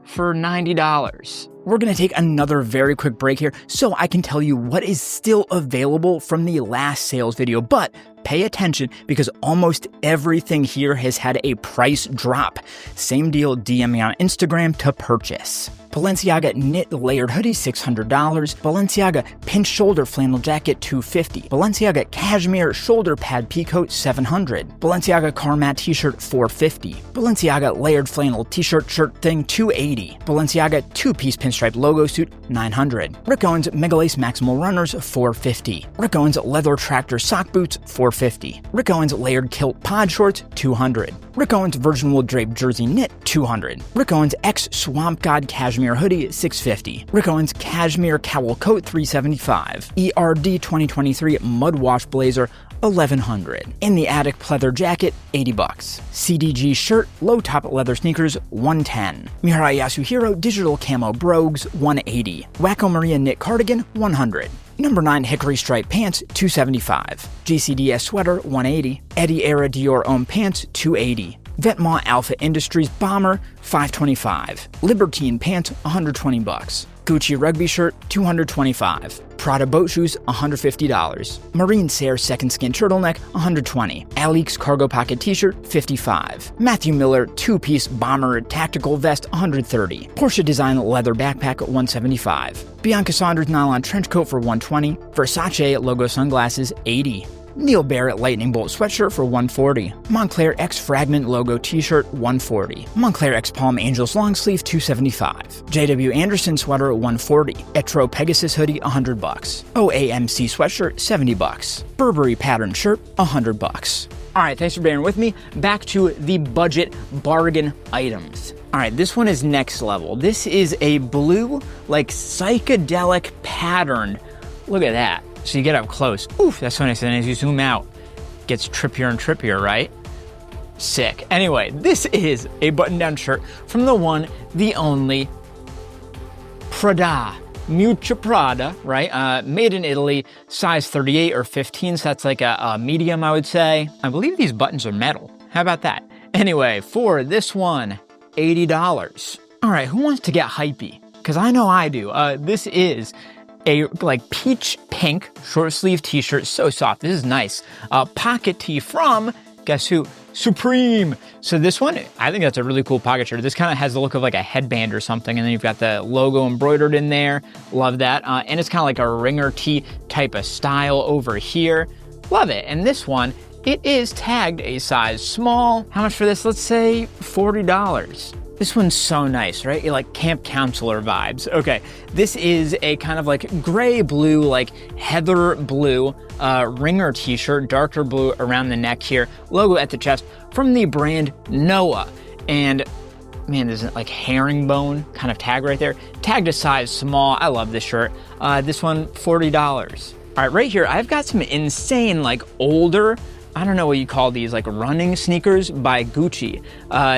for $90. We're gonna take another very quick break here so I can tell you what is still available from the last sales video, but pay attention because almost everything here has had a price drop. Same deal, DM me on Instagram to purchase. Balenciaga knit layered hoodie, $600. Balenciaga pinch shoulder flannel jacket, $250. Balenciaga cashmere shoulder pad peacoat, $700. Balenciaga Carmat t-shirt, $450. Balenciaga layered flannel t-shirt shirt thing, $280. Balenciaga two-piece pinstripe logo suit, $900. Rick Owens Mega Lace Maximal Runners, $450. Rick Owens leather tractor sock boots, $450. Rick Owens layered kilt pod shorts, $200. Rick Owens virgin wool draped jersey knit, $200. Rick Owens X Swamp God cashmere hoodie, $650. Rick Owens cashmere cowl coat, $375. ERD 2023 mud wash blazer, $1,100. In the Attic pleather jacket, $80. CDG shirt, low top leather sneakers, $110. Mirai Yasuhiro digital camo brogues, $180. Wacko Maria knit cardigan, $100. Number 9 hickory stripe pants, $275. GCDS sweater, $180. Ader Error Dior Homme pants, $280. Vetements Alpha Industries bomber, $525. Libertine pants, $120. Gucci rugby shirt, $225. Prada boat shoes, $150. Marine Serre second skin turtleneck, $120. Alix cargo pocket t-shirt, $55. Matthew Miller two-piece bomber tactical vest, $130. Porsche design leather backpack, $175. Bianca Saunders nylon trench coat for $120. Versace logo sunglasses, $80. Neil Barrett Lightning Bolt sweatshirt for $140. Moncler X Fragment logo t-shirt, $140. Moncler X Palm Angels long sleeve, $275. JW Anderson sweater, $140. Etro Pegasus hoodie, $100. OAMC sweatshirt, $70. Burberry pattern shirt, $100. All right, thanks for bearing with me. Back to the budget bargain items. All right, this one is next level. This is a blue, like psychedelic pattern. Look at that. So you get up close. Oof, that's so nice. And as you zoom out, it gets trippier and trippier, right? Sick. Anyway, this is a button-down shirt from the one, the only Prada. Mucha Prada, right? Made in Italy, size 38 or 15, so that's like a medium, I would say. I believe these buttons are metal. How about that? Anyway, for this one, $80. All right, who wants to get hypey? Because I know I do. This is a like peach pink short sleeve t-shirt, so soft. This is nice. Pocket tee from, guess who? Supreme. So this one, I think that's a really cool pocket shirt. This kind of has the look of like a headband or something, and then you've got the logo embroidered in there. Love that. And it's kind of like a ringer tee type of style over here. Love it. And this one, it is tagged a size small. How much for this? Let's say $40. This one's so nice, right? You're like camp counselor vibes. Okay, this is a kind of like gray blue, like heather blue ringer t-shirt, darker blue around the neck here, logo at the chest from the brand Noah. And man, there's like herringbone kind of tag right there. Tagged a size small. I love this shirt. This one, $40. All right, right here, I've got some insane like older I don't know what you call these, like running sneakers by Gucci.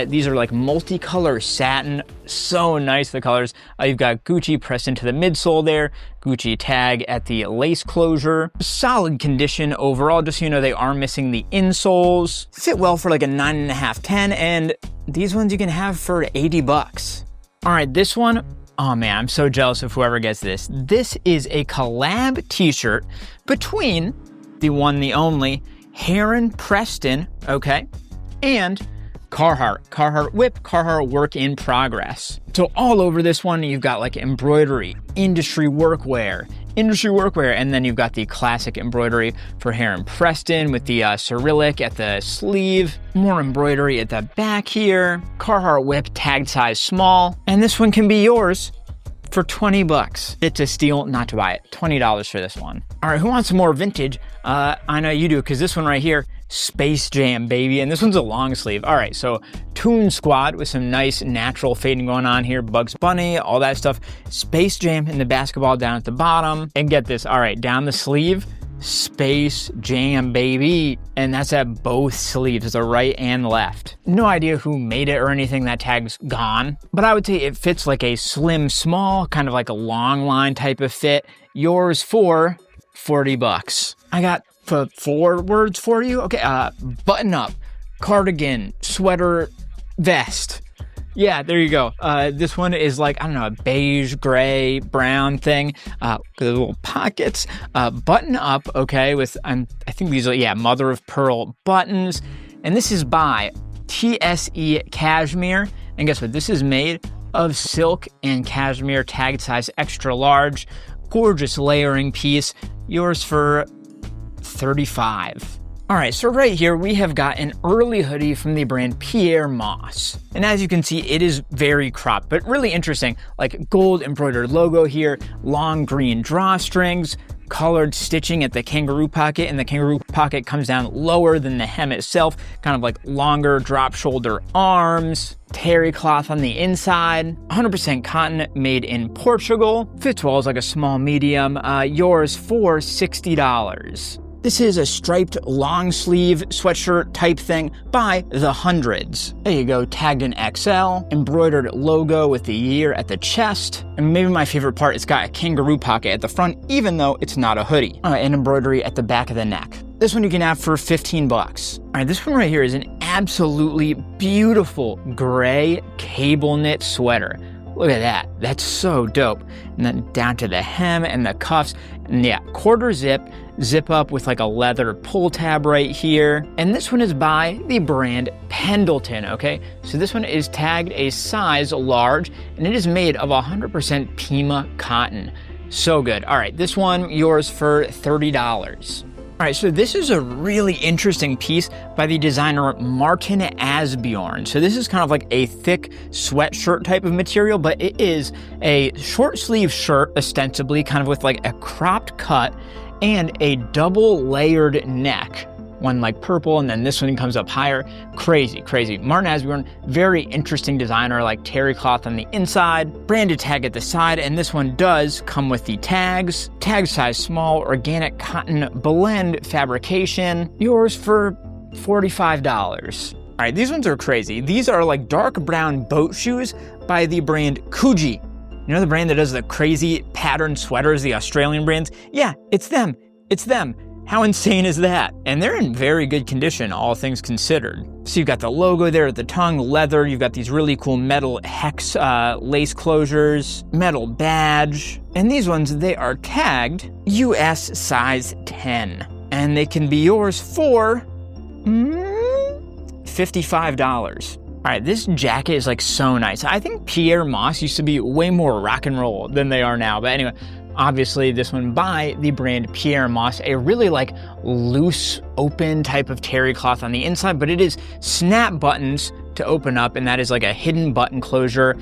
These are like multicolor satin, so nice, the colors. You've got Gucci pressed into the midsole there, Gucci tag at the lace closure. Solid condition overall, just so you know, they are missing the insoles. Fit well for like a 9.5, 10, and these ones you can have for 80 bucks. All right, this one, oh man, I'm so jealous of whoever gets this. This is a collab t-shirt between the one, the only, Heron Preston, okay, and Carhartt WIP, Carhartt work in progress. So all over this one, you've got like embroidery, industry workwear, and then you've got the classic embroidery for Heron Preston with the Cyrillic at the sleeve, more embroidery at the back here, Carhartt WIP tagged size small, and this one can be yours for 20 bucks. It's a steal not to buy it. $20 for this one. All right, who wants some more vintage? I know you do, because this one right here, Space Jam, baby, and this one's a long sleeve. All right, so Toon Squad with some nice natural fading going on here, Bugs Bunny, all that stuff. Space Jam in the basketball down at the bottom, and get this, all right, down the sleeve, Space Jam, baby, and that's at both sleeves, the right and left. No idea who made it or anything, that tag's gone, but I would say it fits like a slim small, kind of like a long line type of fit. Yours for 40 bucks. I got 4 words for you. Okay, button up, cardigan, sweater, vest. Yeah, there you go. This one is like, I don't know, a beige, gray, brown thing. The little pockets, button up, okay, with, I think these are, yeah, mother of pearl buttons. And this is by TSE Cashmere. And guess what? This is made of silk and cashmere, tagged size extra large. Gorgeous layering piece. Yours for 35. All right, so right here we have got an early hoodie from the brand Pyer Moss. And as you can see, it is very cropped, but really interesting, like gold embroidered logo here, long green drawstrings, colored stitching at the kangaroo pocket, and the kangaroo pocket comes down lower than the hem itself, kind of like longer drop shoulder arms, terry cloth on the inside, 100% cotton, made in Portugal, fits well as like a small medium, yours for $60. This is a striped long sleeve sweatshirt type thing by the hundreds. There you go, tagged in XL, embroidered logo with the year at the chest, and maybe my favorite part, it's got a kangaroo pocket at the front, even though it's not a hoodie, and embroidery at the back of the neck. This one you can have for 15 bucks. All right, this one right here is an absolutely beautiful gray cable knit sweater. Look at that, that's so dope. And then down to the hem and the cuffs, and yeah, quarter zip up with like a leather pull tab right here. And this one is by the brand Pendleton, okay? So this one is tagged a size large, and it is made of 100% Pima cotton. So good. All right, this one, yours for $30. All right, so this is a really interesting piece by the designer Martin Asbjorn. So this is kind of like a thick sweatshirt type of material, but it is a short sleeve shirt, ostensibly, kind of with like a cropped cut and a double layered neck. One like purple, and then this one comes up higher. Crazy, crazy. Martin Asbjorn, very interesting designer, like terry cloth on the inside, branded tag at the side, and this one does come with the tags. Tag size small, organic cotton blend fabrication. Yours for $45. All right, these ones are crazy. These are like dark brown boat shoes by the brand Coogee. You know the brand that does the crazy patterned sweaters, the Australian brands? Yeah, it's them. It's them. How insane is that? And they're in very good condition, all things considered. So you've got the logo there at the tongue, leather, you've got these really cool metal hex lace closures, metal badge. And these ones, they are tagged US size 10. And they can be yours for $55. All right, this jacket is like so nice. I think Pyer Moss used to be way more rock and roll than they are now. But anyway, obviously this one by the brand Pyer Moss, a really like loose, open type of terry cloth on the inside, but it is snap buttons to open up, and that is like a hidden button closure,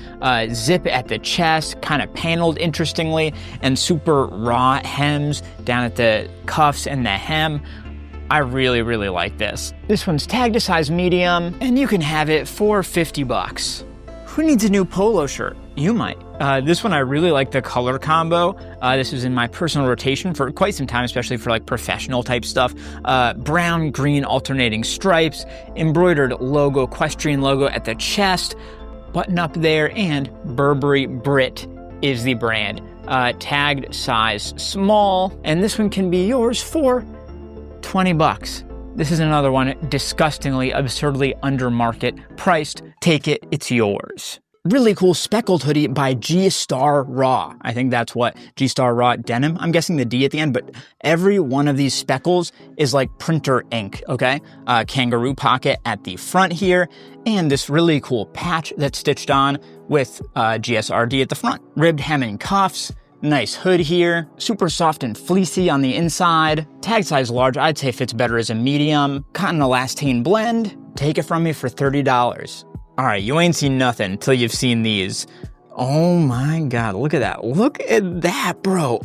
zip at the chest, kind of paneled interestingly, and super raw hems down at the cuffs and the hem. I really, really like this. This one's tagged a size medium, and you can have it for 50 bucks. Who needs a new polo shirt? You might. This one, I really like the color combo. This was in my personal rotation for quite some time, especially for like professional type stuff. Brown, green alternating stripes, embroidered logo, equestrian logo at the chest, button up there, and Burberry Brit is the brand. Tagged size small, and this one can be yours for 20 bucks. This is another one disgustingly, absurdly under market priced. Take it, it's yours. Really cool speckled hoodie by G-Star Raw. I think that's what G-Star Raw denim. I'm guessing the D at the end, but every one of these speckles is like printer ink, okay? Kangaroo pocket at the front here, and this really cool patch that's stitched on with GSRD at the front. Ribbed hem and cuffs. Nice hood here, super soft and fleecy on the inside. Tag size large, I'd say fits better as a medium. Cotton elastane blend. Take it from me for $30. All right, you ain't seen nothing till you've seen these. Oh my God, look at that. Look at that, bro.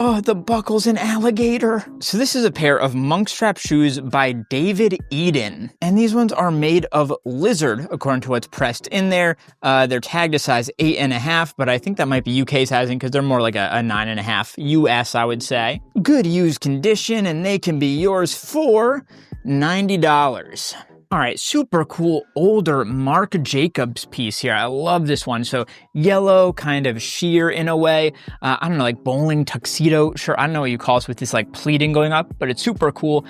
Oh, the buckle's an alligator. So this is a pair of monk strap shoes by David Eden. And these ones are made of lizard, according to what's pressed in there. They're tagged a size 8.5, but I think that might be UK sizing because they're more like a 9.5 US, I would say. Good used condition, and they can be yours for $90. All right, super cool older Marc Jacobs piece here. I love this one. So yellow, kind of sheer in a way. I don't know, like bowling tuxedo shirt. I don't know what you call this with this like pleating going up, but it's super cool.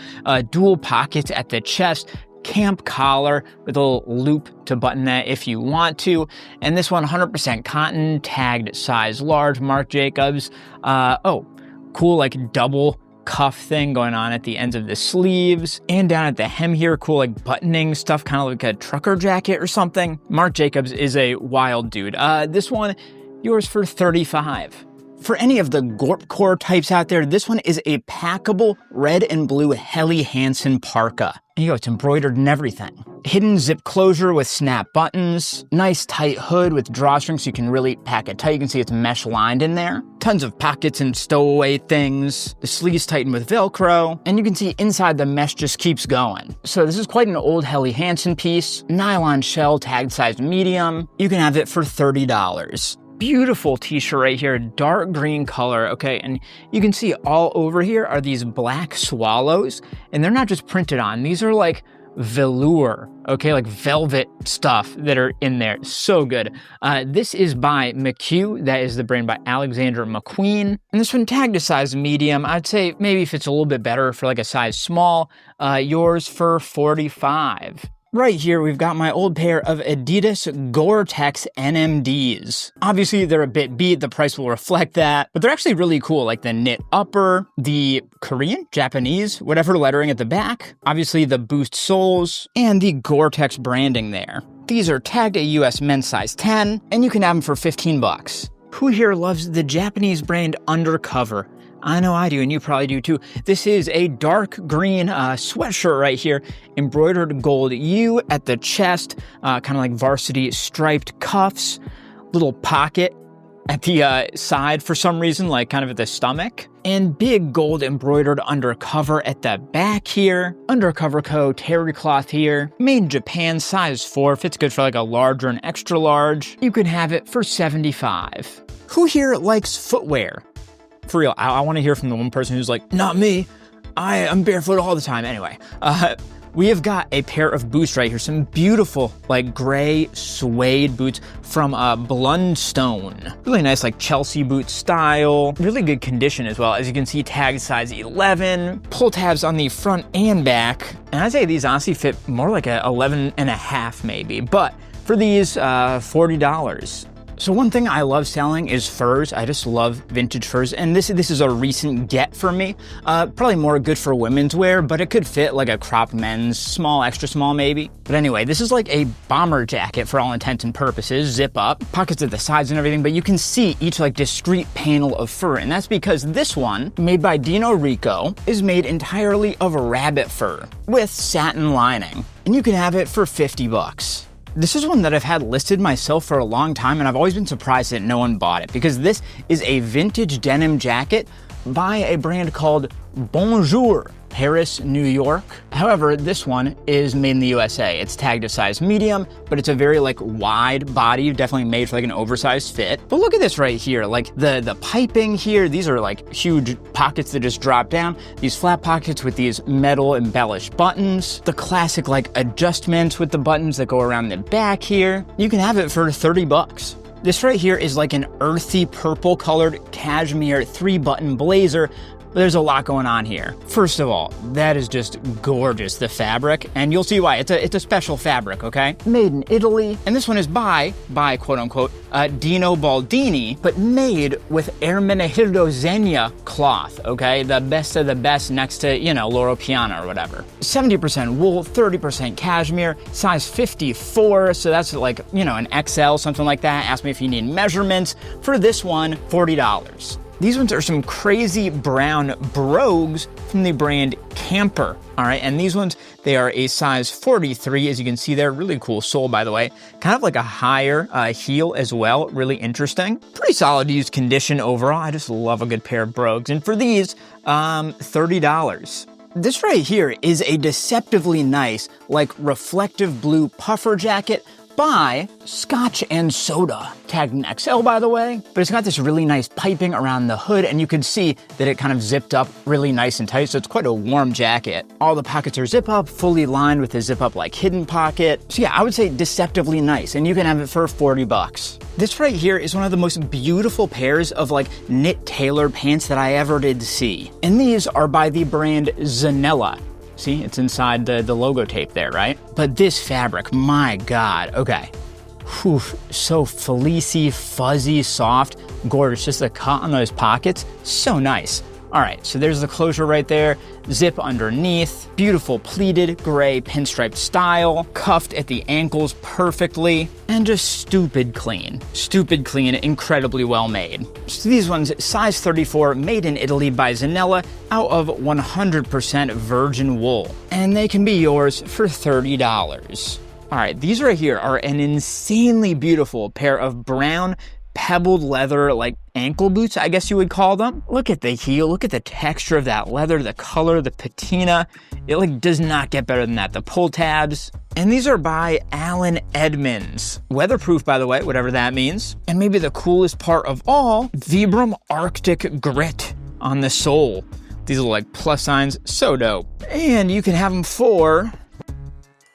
Dual pockets at the chest. Camp collar with a little loop to button that if you want to. And this one, 100% cotton, tagged size large, Marc Jacobs. Cool like double cuff thing going on at the ends of the sleeves and down at the hem here. Cool like buttoning stuff, kind of like a trucker jacket or something. Marc Jacobs is a wild dude. This one, yours for $35. For any of the Gorpcore types out there, this one is a packable red and blue Helly Hansen parka. And it's embroidered and everything. Hidden zip closure with snap buttons. Nice tight hood with drawstrings so you can really pack it tight. You can see it's mesh lined in there. Tons of pockets and stowaway things. The sleeves tighten with Velcro. And you can see inside the mesh just keeps going. So this is quite an old Helly Hansen piece. Nylon shell, tagged size medium. You can have it for $30. Beautiful t-shirt right here, dark green color, okay? And you can see all over here are these black swallows, and they're not just printed on. These are like velour, okay? Like velvet stuff that are in there. So good. This is by McHugh. That is the brand by Alexander McQueen. And this one tagged a size medium. I'd say maybe if it's a little bit better for like a size small, yours for $45. Right here, we've got my old pair of Adidas Gore-Tex NMDs. Obviously, they're a bit beat. The price will reflect that, but they're actually really cool, like the knit upper, the Korean, Japanese, whatever lettering at the back, obviously the boost soles, and the Gore-Tex branding there. These are tagged a US men's size 10, and you can have them for 15 bucks. Who here loves the Japanese brand Undercover? I know I do, and you probably do too. This is a dark green sweatshirt right here, embroidered gold U at the chest, kind of like varsity striped cuffs, little pocket at the side for some reason, like kind of at the stomach, and big gold embroidered undercover at the back here. Undercover coat, terry cloth here, made in Japan, size 4, fits good for like a large or an extra large. You can have it for $75. Who here likes footwear? For real, I want to hear from the one person who's like, not me, I'm barefoot all the time. Anyway, we have got a pair of boots right here, some beautiful like gray suede boots from Blundstone. Really nice like Chelsea boot style, really good condition as well. As you can see, tag size 11, pull tabs on the front and back. And I'd say these honestly fit more like a 11.5 maybe, but for these, $40. So one thing I love selling is furs. I just love vintage furs, and this is a recent get for me. Probably more good for women's wear, but it could fit like a cropped men's, small, extra small maybe. But anyway, this is like a bomber jacket for all intents and purposes, zip up, pockets at the sides and everything, but you can see each like discrete panel of fur, and that's because this one, made by Dino Rico, is made entirely of rabbit fur with satin lining, and you can have it for 50 bucks. This is one that I've had listed myself for a long time, and I've always been surprised that no one bought it because this is a vintage denim jacket by a brand called Bonjour. Paris, New York. However, this one is made in the USA. It's tagged a size medium, but it's a very like wide body, definitely made for like an oversized fit. But look at this right here, like the piping here, these are like huge pockets that just drop down. These flat pockets with these metal embellished buttons. The classic like adjustments with the buttons that go around the back here. You can have it for 30 bucks. This right here is like an earthy purple colored cashmere 3-button blazer. There's a lot going on here. First of all, that is just gorgeous, the fabric, and you'll see why. It's a special fabric, okay? Made in Italy, and this one is by quote unquote, Dino Baldini, but made with Ermenegildo Zegna cloth, okay? The best of the best next to, you know, Loro Piana or whatever. 70% wool, 30% cashmere, size 54, so that's like, you know, an XL, something like that. Ask me if you need measurements. For this one, $40. These ones are some crazy brown brogues from the brand Camper, all right? And these ones, they are a size 43, as you can see there. Really cool sole, by the way. Kind of like a higher heel as well. Really interesting. Pretty solid used condition overall. I just love a good pair of brogues. And for these, $30. This right here is a deceptively nice, like reflective blue puffer jacket by Scotch and Soda. Tagged an XL, by the way, but it's got this really nice piping around the hood, and you can see that it kind of zipped up really nice and tight, so it's quite a warm jacket. All the pockets are zip up, fully lined with a zip up like hidden pocket. So yeah, I would say deceptively nice, and you can have it for 40 bucks. This right here is one of the most beautiful pairs of like knit tailored pants that I ever did see. And these are by the brand Zanella. See, it's inside the logo tape there, right? But this fabric, my God, okay. Whew, so fleecy, fuzzy, soft, gorgeous. Just the cut on those pockets, so nice. All right, so there's the closure right there. Zip underneath, beautiful pleated gray pinstripe style, cuffed at the ankles perfectly, and just stupid clean, incredibly well made. So these ones, size 34, made in Italy by Zanella, out of 100% virgin wool, and they can be yours for $30. All right, these right here are an insanely beautiful pair of brown pebbled leather, like ankle boots, I guess you would call them. Look at the heel, look at the texture of that leather, the color, the patina. It like does not get better than that. The pull tabs. And these are by Allen Edmonds. Weatherproof, by the way, whatever that means. And maybe the coolest part of all, Vibram Arctic Grit on the sole. These are like plus signs, so dope. And you can have them for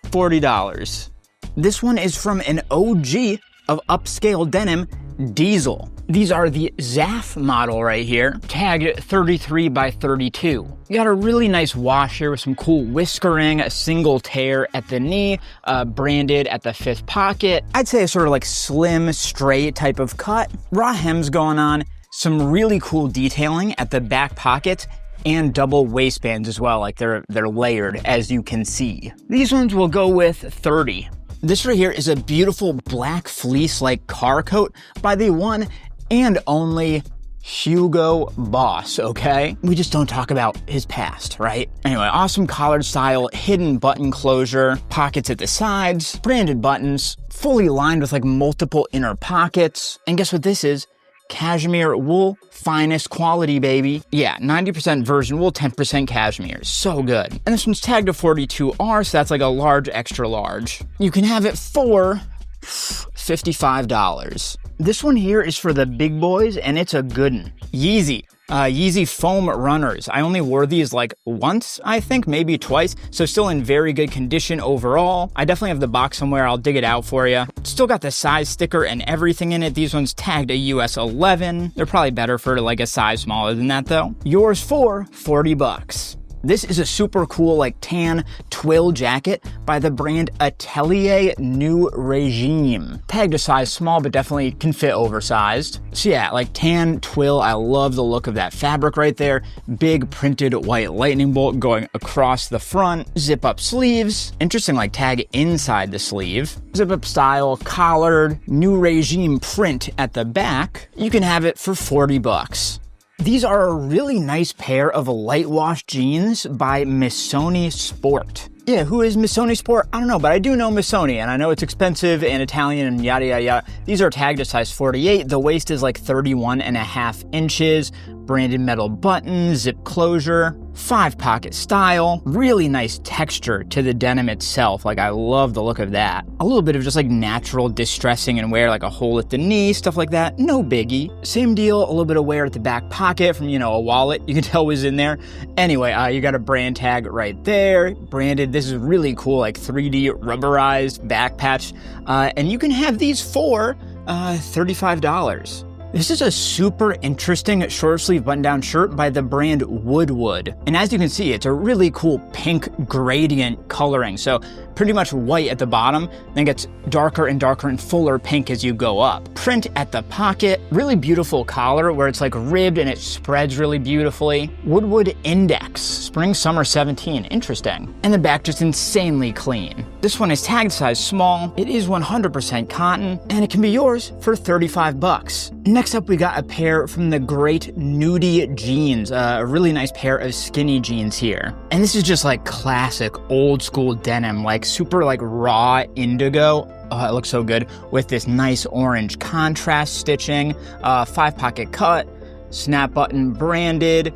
$40. This one is from an OG of upscale denim, Diesel. These are the Zaff model right here, tagged 33 by 32. You got a really nice wash here with some cool whiskering, a single tear at the knee, branded at the 5th pocket. I'd say a sort of like slim, straight type of cut. Raw hems going on, some really cool detailing at the back pockets, and double waistbands as well, like they're layered, as you can see. These ones will go with 30. This right here is a beautiful black fleece-like car coat by the one and only Hugo Boss, okay? We just don't talk about his past, right? Anyway, awesome collared style, hidden button closure, pockets at the sides, branded buttons, fully lined with like multiple inner pockets. And guess what this is? Cashmere wool, finest quality, baby. Yeah, 90% virgin wool, 10% cashmere. So good. And this one's tagged to 42R, so that's like a large, extra large. You can have it for $55. This one here is for the big boys, and it's a good one. Yeezy. Yeezy foam runners. I only wore these like once, I think, maybe twice, so still in very good condition overall. I definitely have the box somewhere. I'll dig it out for you. Still got the size sticker and everything in it. These ones tagged a US 11. They're probably better for like a size smaller than that though. Yours for 40 bucks. This is a super cool like tan twill jacket by the brand Atelier New Regime. Tagged a size small, but definitely can fit oversized. So yeah, like tan twill, I love the look of that fabric right there. Big printed white lightning bolt going across the front. Zip up sleeves. Interesting like tag inside the sleeve. Zip up style, collared, New Regime print at the back. You can have it for 40 bucks. These are a really nice pair of light wash jeans by Missoni Sport. Yeah, who is Missoni Sport? I don't know, but I do know Missoni, and I know it's expensive and Italian and yada, yada, yada. These are tagged to size 48. The waist is like 31.5 inches. branded metal buttons, zip closure, 5-pocket style, really nice texture to the denim itself. Like, I love the look of that. A little bit of just like natural distressing and wear, like a hole at the knee, stuff like that. No biggie. Same deal, a little bit of wear at the back pocket from, you know, a wallet you can tell was in there. Anyway, you got a brand tag right there, branded. This is really cool, like 3D rubberized back patch. And you can have these for $35. This is a super interesting short sleeve button-down shirt by the brand Woodwood. And as you can see, it's a really cool pink gradient coloring. So pretty much white at the bottom, then gets darker and darker and fuller pink as you go up. Print at the pocket, really beautiful collar where it's like ribbed and it spreads really beautifully. Woodwood Index, spring summer 17, interesting. And the back just insanely clean. This one is tagged size small, it is 100% cotton, and it can be yours for 35 bucks. Next up, we got a pair from the great Nudie Jeans, a really nice pair of skinny jeans here. And this is just like classic old school denim, like super like raw indigo. Oh, it looks so good with this nice orange contrast stitching, 5-pocket cut, snap button branded,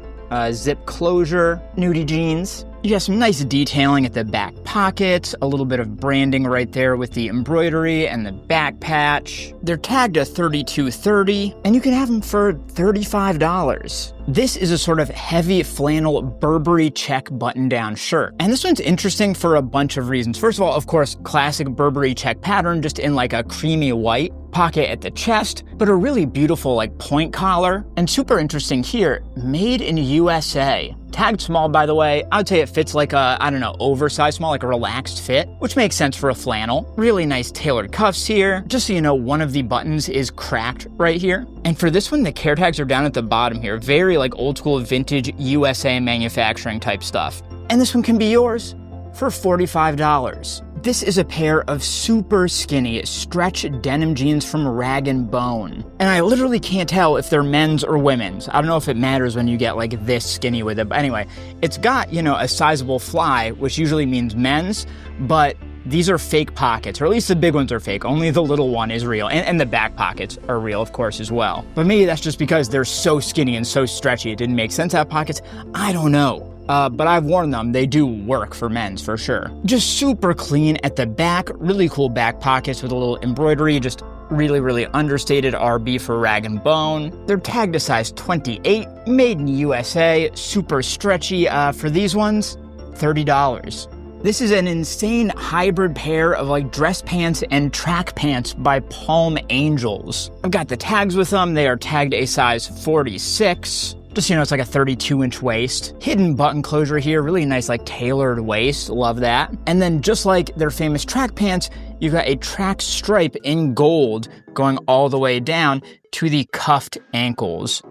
zip closure, Nudie Jeans. You got some nice detailing at the back pockets, a little bit of branding right there with the embroidery and the back patch. They're tagged to $32.30, and you can have them for $35. This is a sort of heavy flannel Burberry check button-down shirt. And this one's interesting for a bunch of reasons. First of all, of course, classic Burberry check pattern, just in like a creamy white. Pocket at the chest, but a really beautiful like point collar. And super interesting here, made in USA. Tagged small, by the way. I would say it fits like a, I don't know, oversized small, like a relaxed fit, which makes sense for a flannel. Really nice tailored cuffs here. Just so you know, one of the buttons is cracked right here. And for this one, the care tags are down at the bottom here. Very like old school vintage USA manufacturing type stuff. And this one can be yours for $45. This is a pair of super skinny stretch denim jeans from Rag & Bone. And I literally can't tell if they're men's or women's. I don't know if it matters when you get like this skinny with it. But anyway, it's got, you know, a sizable fly, which usually means men's, but these are fake pockets, or at least the big ones are fake. Only the little one is real. And the back pockets are real, of course, as well. But maybe that's just because they're so skinny and so stretchy. It didn't make sense to have pockets. I don't know. But I've worn them. They do work for men's for sure. Just super clean at the back. Really cool back pockets with a little embroidery. Just really, really understated RB for Rag & Bone. They're tagged to size 28. Made in USA. Super stretchy. For these ones, $30. This is an insane hybrid pair of like dress pants and track pants by Palm Angels. I've got the tags with them. They are tagged a size 46. Just, you know, it's like a 32-inch waist. Hidden button closure here. Really nice, like, tailored waist. Love that. And then just like their famous track pants, you've got a track stripe in gold going all the way down to the cuffed ankles.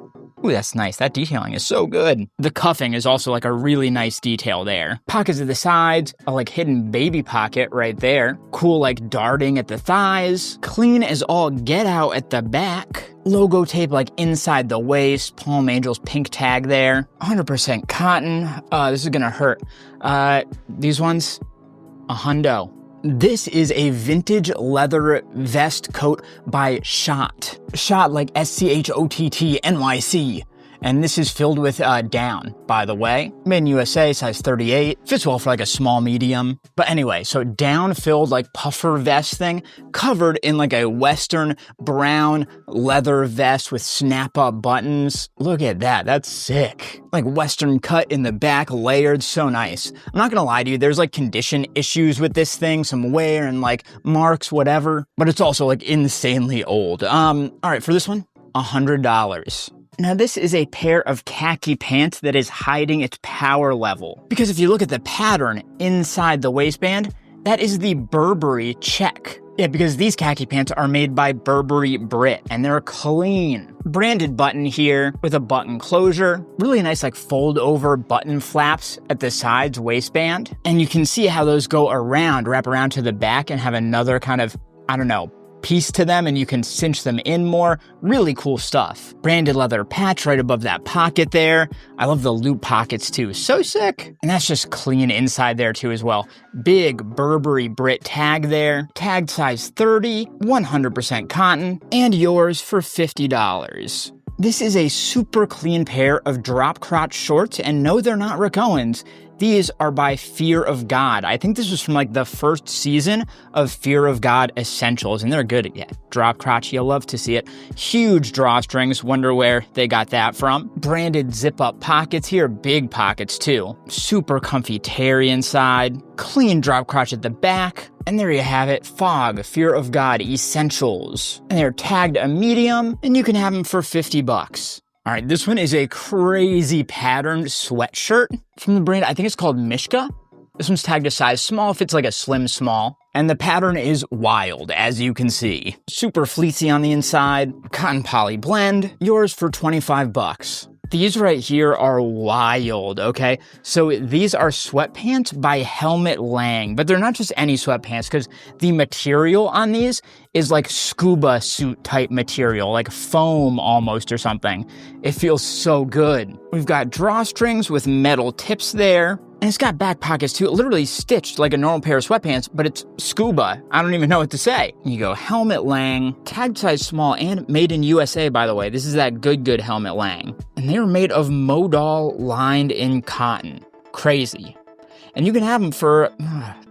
Ooh, that's nice. That detailing is so good. The cuffing is also like a really nice detail there. Pockets at the sides, a like hidden baby pocket right there. Cool like darting at the thighs. Clean as all get out at the back. Logo tape like inside the waist. Palm Angels pink tag there. 100% cotton. This is gonna hurt. These ones, a hundo. This is a vintage leather vest coat by Schott. Schott like SCHOTT NYC. And this is filled with down, by the way. Made in USA, size 38. Fits well for like a small medium. But anyway, so down filled like puffer vest thing, covered in like a Western brown leather vest with snap up buttons. Look at that, that's sick. Like Western cut in the back, layered, so nice. I'm not gonna lie to you, there's like condition issues with this thing, some wear and like marks, whatever. But it's also like insanely old. All right, for this one, $100. Now this is a pair of khaki pants that is hiding its power level. Because if you look at the pattern inside the waistband, that is the Burberry check. Yeah, because these khaki pants are made by Burberry Brit, and they're clean. Branded button here with a button closure. Really nice like fold over button flaps at the sides waistband. And you can see how those go around, wrap around to the back and have another kind of, I don't know, piece to them, and you can cinch them in more. Really cool stuff. Branded leather patch right above that pocket there. I love the loop pockets too. So sick. And that's just clean inside there too as well. Big Burberry Brit tag there. Tagged size 30, 100% cotton, and yours for $50. This is a super clean pair of drop crotch shorts, and no, they're not Rick Owens. These are by Fear of God. I think this was from like the first season of Fear of God Essentials, and they're good. Yeah, drop crotch, you'll love to see it. Huge drawstrings, wonder where they got that from. Branded zip-up pockets here, big pockets too. Super comfy terry inside, clean drop crotch at the back. And there you have it, Fog, Fear of God Essentials. And they're tagged a medium, and you can have them for 50 bucks. All right, this one is a crazy patterned sweatshirt from the brand, I think it's called Mishka. This one's tagged a size small, fits like a slim small. And the pattern is wild, as you can see. Super fleecy on the inside, cotton poly blend, yours for 25 bucks. These right here are wild, okay? So these are sweatpants by Helmut Lang, but they're not just any sweatpants because the material on these is like scuba suit type material, like foam almost or something. It feels so good. We've got drawstrings with metal tips there. And it's got back pockets too, literally stitched like a normal pair of sweatpants, but it's scuba. I don't even know what to say. You go Helmut Lang, tagged size small and made in USA, by the way. This is that good Helmut Lang. And they were made of modal lined in cotton. Crazy. And you can have them for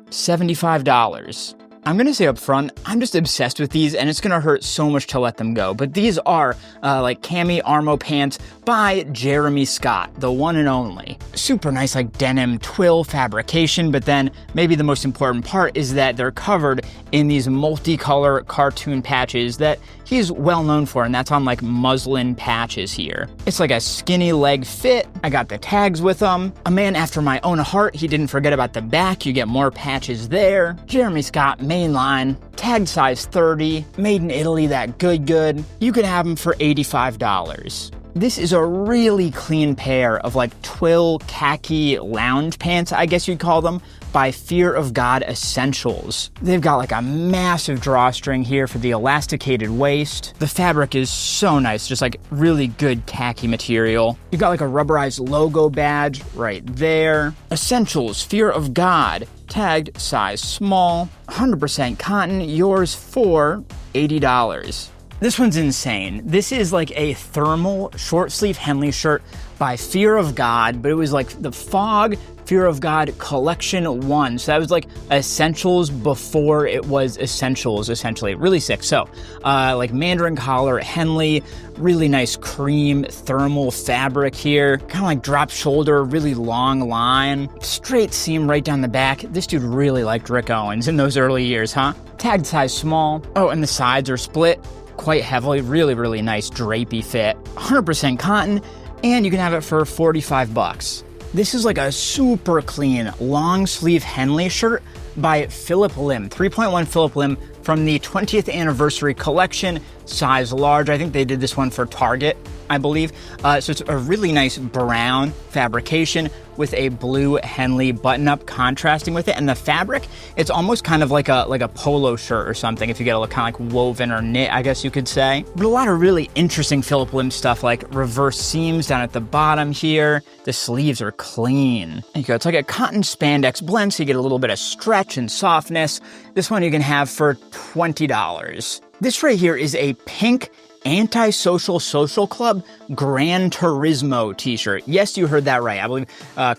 $75. I'm gonna say up front, I'm just obsessed with these and it's gonna hurt so much to let them go. But these are like cami Armo pants by Jeremy Scott, the one and only. Super nice like denim twill fabrication, but then maybe the most important part is that they're covered in these multicolor cartoon patches that he's well known for, and that's on like muslin patches here. It's like a skinny leg fit. I got the tags with them. A man after my own heart, he didn't forget about the back. You get more patches there. Jeremy Scott mainline, tagged size 30, made in Italy, that good. You can have them for $85. This is a really clean pair of like twill khaki lounge pants, I guess you'd call them, by Fear of God Essentials. They've got like a massive drawstring here for the elasticated waist. The fabric is so nice, just like really good khaki material. You've got like a rubberized logo badge right there. Essentials, Fear of God, tagged size small, 100% cotton, yours for $80. This one's insane. This is like a thermal short sleeve Henley shirt by Fear of God, but it was like the Fog Fear of God Collection 1. So that was like Essentials before it was Essentials, essentially. Really sick. So, like Mandarin collar, Henley, really nice cream thermal fabric here. Kind of like drop shoulder, really long line. Straight seam right down the back. This dude really liked Rick Owens in those early years, huh? Tagged size small. Oh, and the sides are split quite heavily. Really nice drapey fit. 100% cotton, and you can have it for 45 bucks. This is like a super clean long sleeve Henley shirt by Phillip Lim, 3.1 Phillip Lim from the 20th anniversary collection, size large. I think they did this one for Target, I believe. So it's a really nice brown fabrication with a blue Henley button-up contrasting with it. And the fabric, it's almost kind of like a polo shirt or something, if you get a kind of like woven or knit, I guess you could say. But a lot of really interesting Phillip Lim stuff, like reverse seams down at the bottom here. The sleeves are clean. There you go. It's like a cotton spandex blend, so you get a little bit of stretch and softness. This one you can have for $20. This right here is a pink Antisocial Social Club Gran Turismo t-shirt. Yes, you heard that right. I believe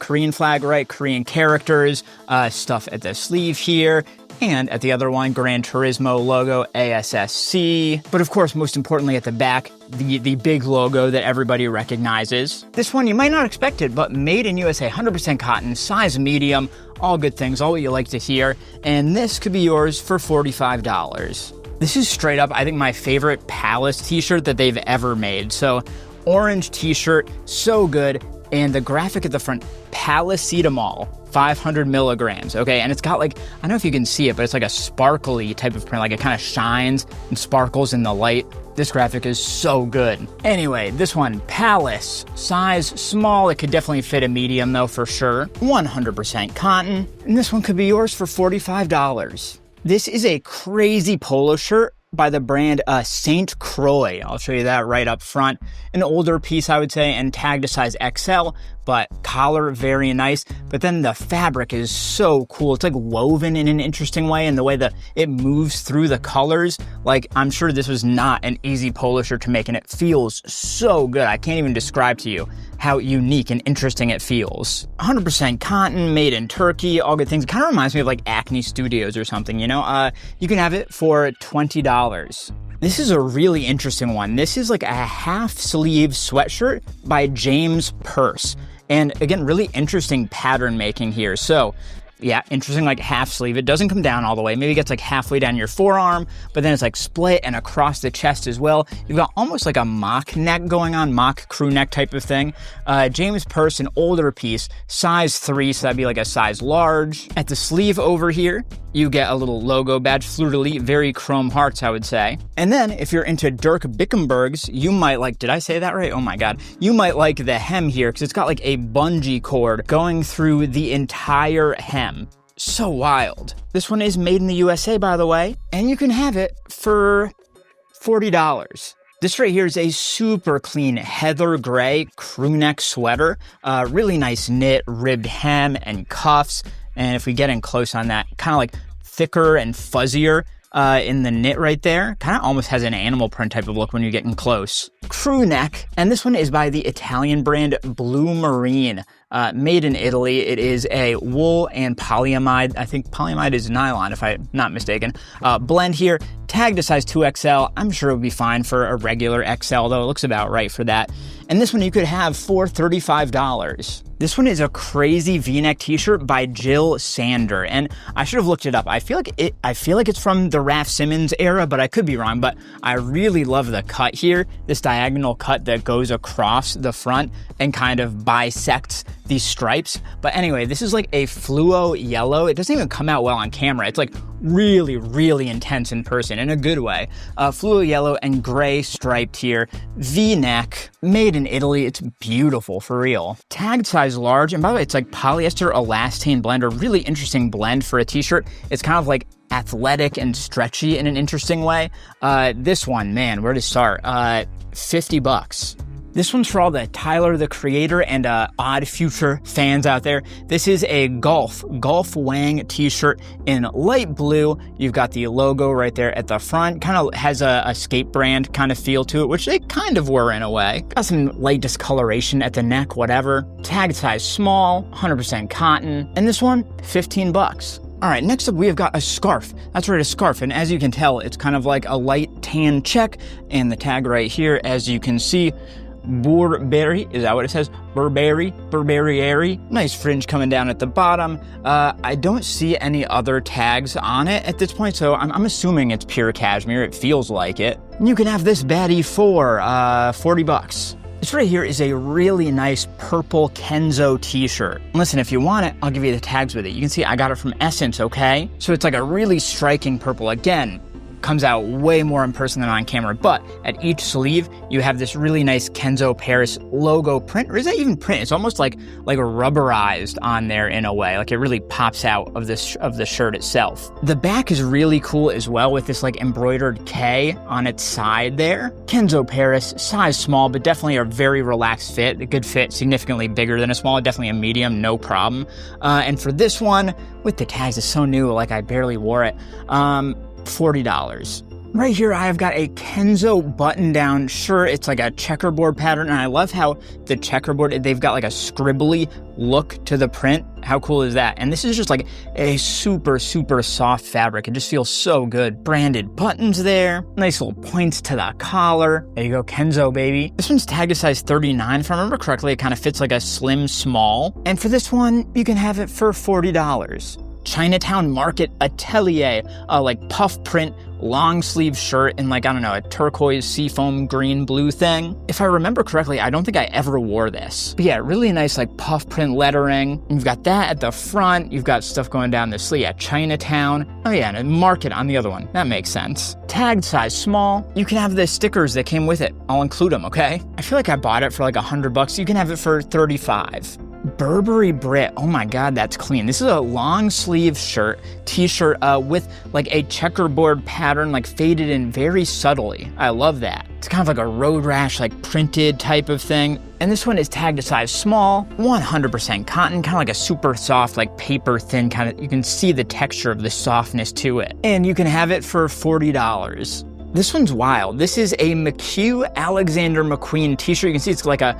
Korean flag, right? Korean characters, stuff at the sleeve here. And at the other one, Gran Turismo logo, ASSC. But of course, most importantly at the back, the big logo that everybody recognizes. This one you might not expect it, but made in USA, 100% cotton, size medium, all good things, all what you like to hear. And this could be yours for $45. This is straight up, I think, my favorite Palace t-shirt that they've ever made. So, orange t-shirt, so good. And the graphic at the front, Paracetamol, 500 milligrams, okay? And it's got like, I don't know if you can see it, but it's like a sparkly type of print, like it kind of shines and sparkles in the light. This graphic is so good. Anyway, this one, Palace, size small. It could definitely fit a medium though, for sure. 100% cotton. And this one could be yours for $45. This is a crazy polo shirt by the brand St. Croix. I'll show you that right up front. An older piece, I would say, and tagged a size XL but collar, very nice. But then the fabric is so cool. It's like woven in an interesting way, and the way that it moves through the colors. Like, I'm sure this was not an easy polo shirt to make, and it feels so good. I can't even describe to you how unique and interesting it feels. 100% cotton, made in Turkey, all good things. It kind of reminds me of like Acne Studios or something, you know? You can have it for $20. This is a really interesting one. This is like a half sleeve sweatshirt by James Purse. And again, really interesting pattern making here. So yeah, interesting, like half sleeve. It doesn't come down all the way. Maybe it gets like halfway down your forearm, but then it's like split and across the chest as well. You've got almost like a mock neck going on, mock crew neck type of thing. James Purse, an older piece, size 3, so that'd be like a size large. At the sleeve over here, you get a little logo badge, fleur-de-lis, very chrome hearts, I would say. And then if you're into Dirk Bickenbergs, you might like, did I say that right? Oh my God. You might like the hem here, because it's got like a bungee cord going through the entire hem. So wild. This one is made in the USA, by the way, and you can have it for $40. This right here is a super clean heather gray crew neck sweater. Really nice knit, ribbed hem and cuffs. And if we get in close on that, kind of like thicker and fuzzier in the knit right there. Kind of almost has an animal print type of look when you get in close. Crew neck, and this one is by the Italian brand Blue Marine. Made in Italy. It is a wool and polyamide. I think polyamide is nylon, if I'm not mistaken. Blend here, tagged to size 2XL. I'm sure it would be fine for a regular XL, though it looks about right for that. And this one you could have for $35. This one is a crazy V-neck t-shirt by Jill Sander, and I should have looked it up. I feel like it's from the Raf Simons era, but I could be wrong. But I really love the cut here, this diagonal cut that goes across the front and kind of bisects these stripes. But anyway, this is like a fluo yellow. It doesn't even come out well on camera. It's like really, really intense in person in a good way. Fluo yellow and gray striped here. V-neck, made in Italy. It's beautiful for real. Tagged size large, and by the way, it's like polyester elastane blend, a really interesting blend for a t-shirt. It's kind of like athletic and stretchy in an interesting way. This one, man, where to start? $50. This one's for all the Tyler, the Creator, and Odd Future fans out there. This is a Golf Wang t-shirt in light blue. You've got the logo right there at the front. Kind of has a skate brand kind of feel to it, which they kind of were in a way. Got some light discoloration at the neck, whatever. Tag size small, 100% cotton. And this one, $15. All right, next up we have got a scarf. That's right, a scarf. And as you can tell, it's kind of like a light tan check. And the tag right here, as you can see, Burberry, is that what it says? Burberry. Nice fringe coming down at the bottom. I don't see any other tags on it at this point, so I'm assuming it's pure cashmere. It feels like it. And you can have this baddie for $40. This right here is a really nice purple Kenzo t-shirt. Listen, if you want it, I'll give you the tags with it. You can see I got it from Essence, okay? So it's like a really striking purple. Again, comes out way more in person than on camera, but at each sleeve you have this really nice Kenzo Paris logo print, or is that even print? It's almost like rubberized on there in a way, like it really pops out of the shirt itself. The back is really cool as well, with this like embroidered K on its side there. Kenzo Paris, size small, but definitely a very relaxed fit, a good fit, significantly bigger than a small, definitely a medium, no problem. And for this one, with the tags, it's so new, like I barely wore it. $40. Right here, I have got a Kenzo button-down shirt. It's like a checkerboard pattern, and I love how the checkerboard, they've got like a scribbly look to the print. How cool is that? And this is just like a super, super soft fabric. It just feels so good. Branded buttons there. Nice little points to the collar. There you go, Kenzo, baby. This one's tagged to size 39. If I remember correctly, it kind of fits like a slim small. And for this one, you can have it for $40. Chinatown Market Atelier, like puff print long sleeve shirt in like, I don't know, a turquoise seafoam green blue thing. If I remember correctly, I don't think I ever wore this. But yeah, really nice like puff print lettering. You've got that at the front. You've got stuff going down the sleeve at Chinatown. Oh yeah, and a Market on the other one. That makes sense. Tagged size small. You can have the stickers that came with it. I'll include them, okay? I feel like I bought it for like $100. You can have it for $35. Burberry Brit, oh my God, that's clean. This is a long sleeve shirt, t-shirt with like a checkerboard pattern, like faded in very subtly. I love that. It's kind of like a road rash, like printed type of thing. And this one is tagged a size small, 100% cotton, kind of like a super soft, like paper thin kind of, you can see the texture of the softness to it. And you can have it for $40. This one's wild. This is a McHugh Alexander McQueen t-shirt. You can see it's like a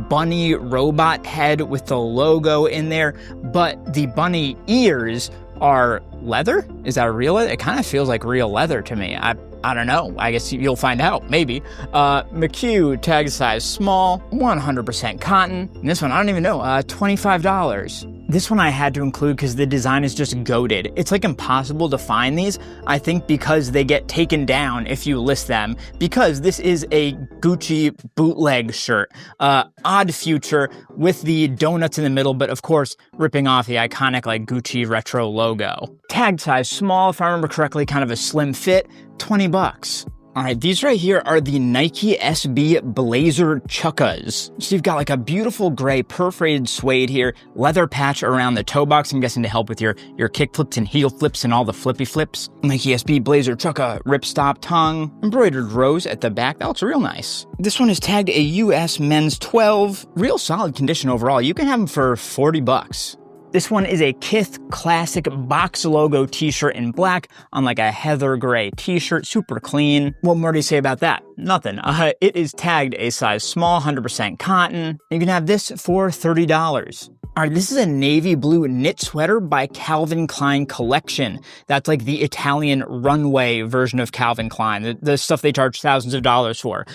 bunny robot head with the logo in there, but the bunny ears are leather? Is that real leather? It kind of feels like real leather to me. I don't know. I guess you'll find out, maybe. McHugh, tag size small, 100% cotton. And this one, I don't even know, $25. This one I had to include because the design is just goated. It's like impossible to find these, I think because they get taken down if you list them, because this is a Gucci bootleg shirt. Odd future with the donuts in the middle, but of course, ripping off the iconic like Gucci retro logo. Tag size small, if I remember correctly, kind of a slim fit, $20. All right, these right here are the Nike SB Blazer Chukkas. So you've got like a beautiful gray perforated suede here, leather patch around the toe box, I'm guessing to help with your kick flips and heel flips and all the flippy flips. Nike SB Blazer Chukka, ripstop tongue, embroidered rose at the back. That looks real nice. This one is tagged a US men's 12, real solid condition overall. You can have them for $40. This one is a Kith Classic box logo t-shirt in black on like a heather gray t-shirt, super clean. What more do you say about that? Nothing. It is tagged a size small, 100% cotton. You can have this for $30. All right, this is a navy blue knit sweater by Calvin Klein Collection. That's like the Italian runway version of Calvin Klein, the stuff they charge thousands of dollars for.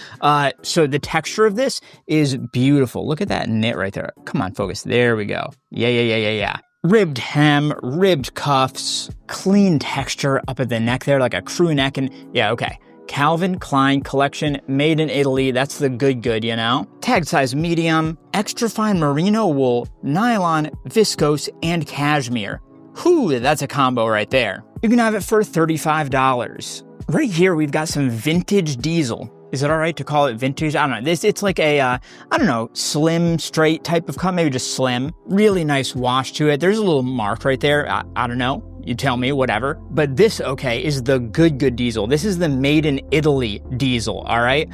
So the texture of this is beautiful. Look at that knit right there. Come on, focus. There we go. Yeah. Ribbed hem, ribbed cuffs, clean texture up at the neck there, like a crew neck. And yeah, okay. Calvin Klein Collection, made in Italy. That's the good, you know? Tag size medium, extra fine merino wool, nylon, viscose, and cashmere. Whew, that's a combo right there. You can have it for $35. Right here, we've got some vintage diesel. Is it all right to call it vintage? I don't know. It's like a, I don't know, slim, straight type of cut, maybe just slim. Really nice wash to it. There's a little mark right there. I don't know. You tell me, whatever. But this, okay, is the good diesel. This is the made in Italy diesel, all right?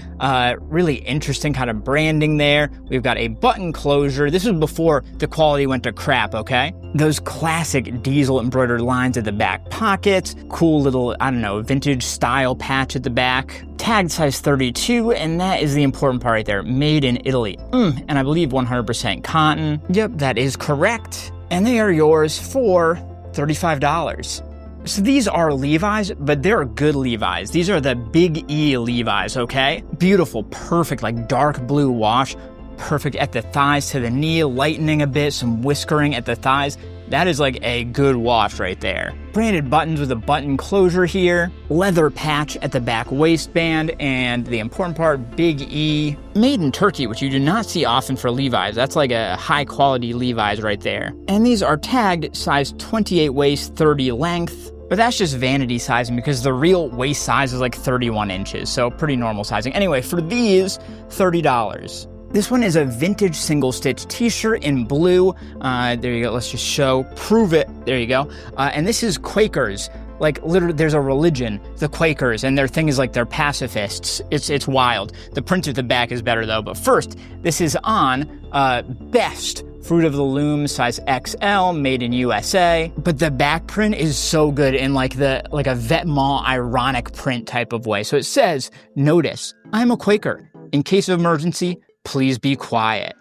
Really interesting kind of branding there. We've got a button closure. This was before the quality went to crap, okay? Those classic diesel embroidered lines at the back pockets. Cool little, I don't know, vintage style patch at the back. Tagged size 32, and that is the important part right there. Made in Italy. And I believe 100% cotton. Yep, that is correct. And they are yours for $35. So these are Levi's, but they're good Levi's. These are the Big E Levi's, okay? Beautiful, perfect, like dark blue wash. Perfect at the thighs to the knee, lightening a bit, some whiskering at the thighs. That is like a good wash right there. Branded buttons with a button closure here. Leather patch at the back waistband. And the important part, Big E. Made in Turkey, which you do not see often for Levi's. That's like a high quality Levi's right there. And these are tagged size 28 waist, 30 length. But that's just vanity sizing because the real waist size is like 31 inches. So pretty normal sizing. Anyway, for these, $30. This one is a vintage single stitch t-shirt in blue. There you go. Let's just show, prove it. There you go. And this is Quakers. Like literally there's a religion, the Quakers, and their thing is like they're pacifists. It's wild. The print at the back is better though. But first, this is on Best Fruit of the Loom, size XL, made in USA. But the back print is so good in like a Vetements ironic print type of way. So it says, notice, I'm a Quaker. In case of emergency, please be quiet.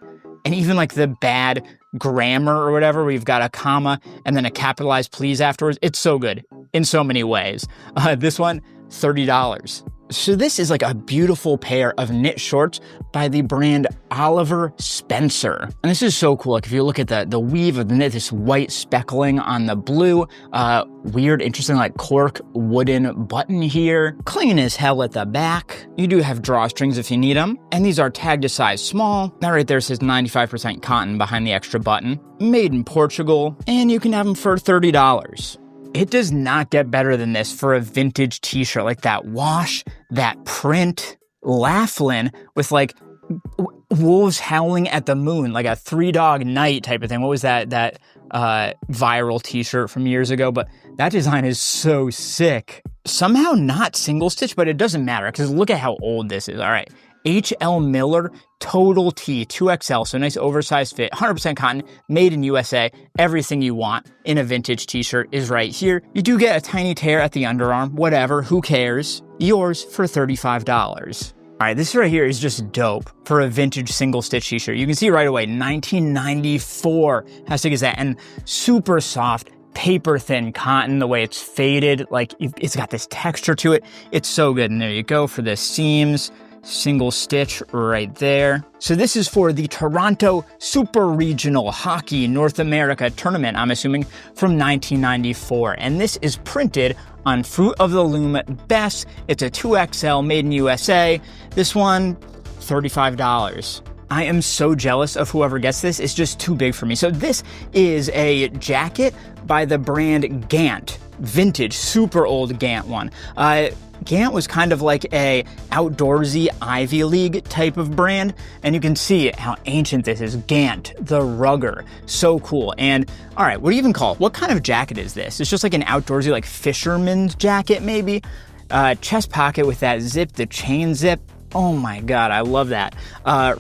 And even like the bad grammar or whatever, we've got a comma and then a capitalized please afterwards. It's so good in so many ways. This one, $30. So this is like a beautiful pair of knit shorts by the brand Oliver Spencer. And this is so cool. Like if you look at the weave of the knit, this white speckling on the blue, weird, interesting like cork wooden button here. Clean as hell at the back. You do have drawstrings if you need them. And these are tagged to size small. That right there says 95% cotton behind the extra button. Made in Portugal. And you can have them for $30. It does not get better than this for a vintage t-shirt. Like that wash, that print, Laughlin with like wolves howling at the moon, like a Three Dog Night type of thing. What was that viral t-shirt from years ago? But that design is so sick. Somehow not single stitch, but it doesn't matter because look at how old this is. All right. H.L. Miller Total T 2XL, so nice oversized fit, 100% cotton, made in USA. Everything you want in a vintage t-shirt is right here. You do get a tiny tear at the underarm, whatever, who cares? Yours for $35. All right, this right here is just dope for a vintage single stitch t-shirt. You can see right away, 1994. How sick is that? And super soft, paper thin cotton, the way it's faded, like it's got this texture to it. It's so good. And there you go for the seams, single stitch right there. So this is for the Toronto Super Regional Hockey North America Tournament, I'm assuming, from 1994. And this is printed on Fruit of the Loom Best. It's a 2XL made in USA. This one, $35. I am so jealous of whoever gets this. It's just too big for me. So this is a jacket by the brand Gant. Vintage, super old Gant one. Gant was kind of like a outdoorsy Ivy League type of brand, and you can see how ancient this is. Gant, the rugger, so cool. And all right, what do you even call it? What kind of jacket is this? It's just like an outdoorsy, like fisherman's jacket maybe. Chest pocket with that zip, the chain zip. Oh my God, I love that.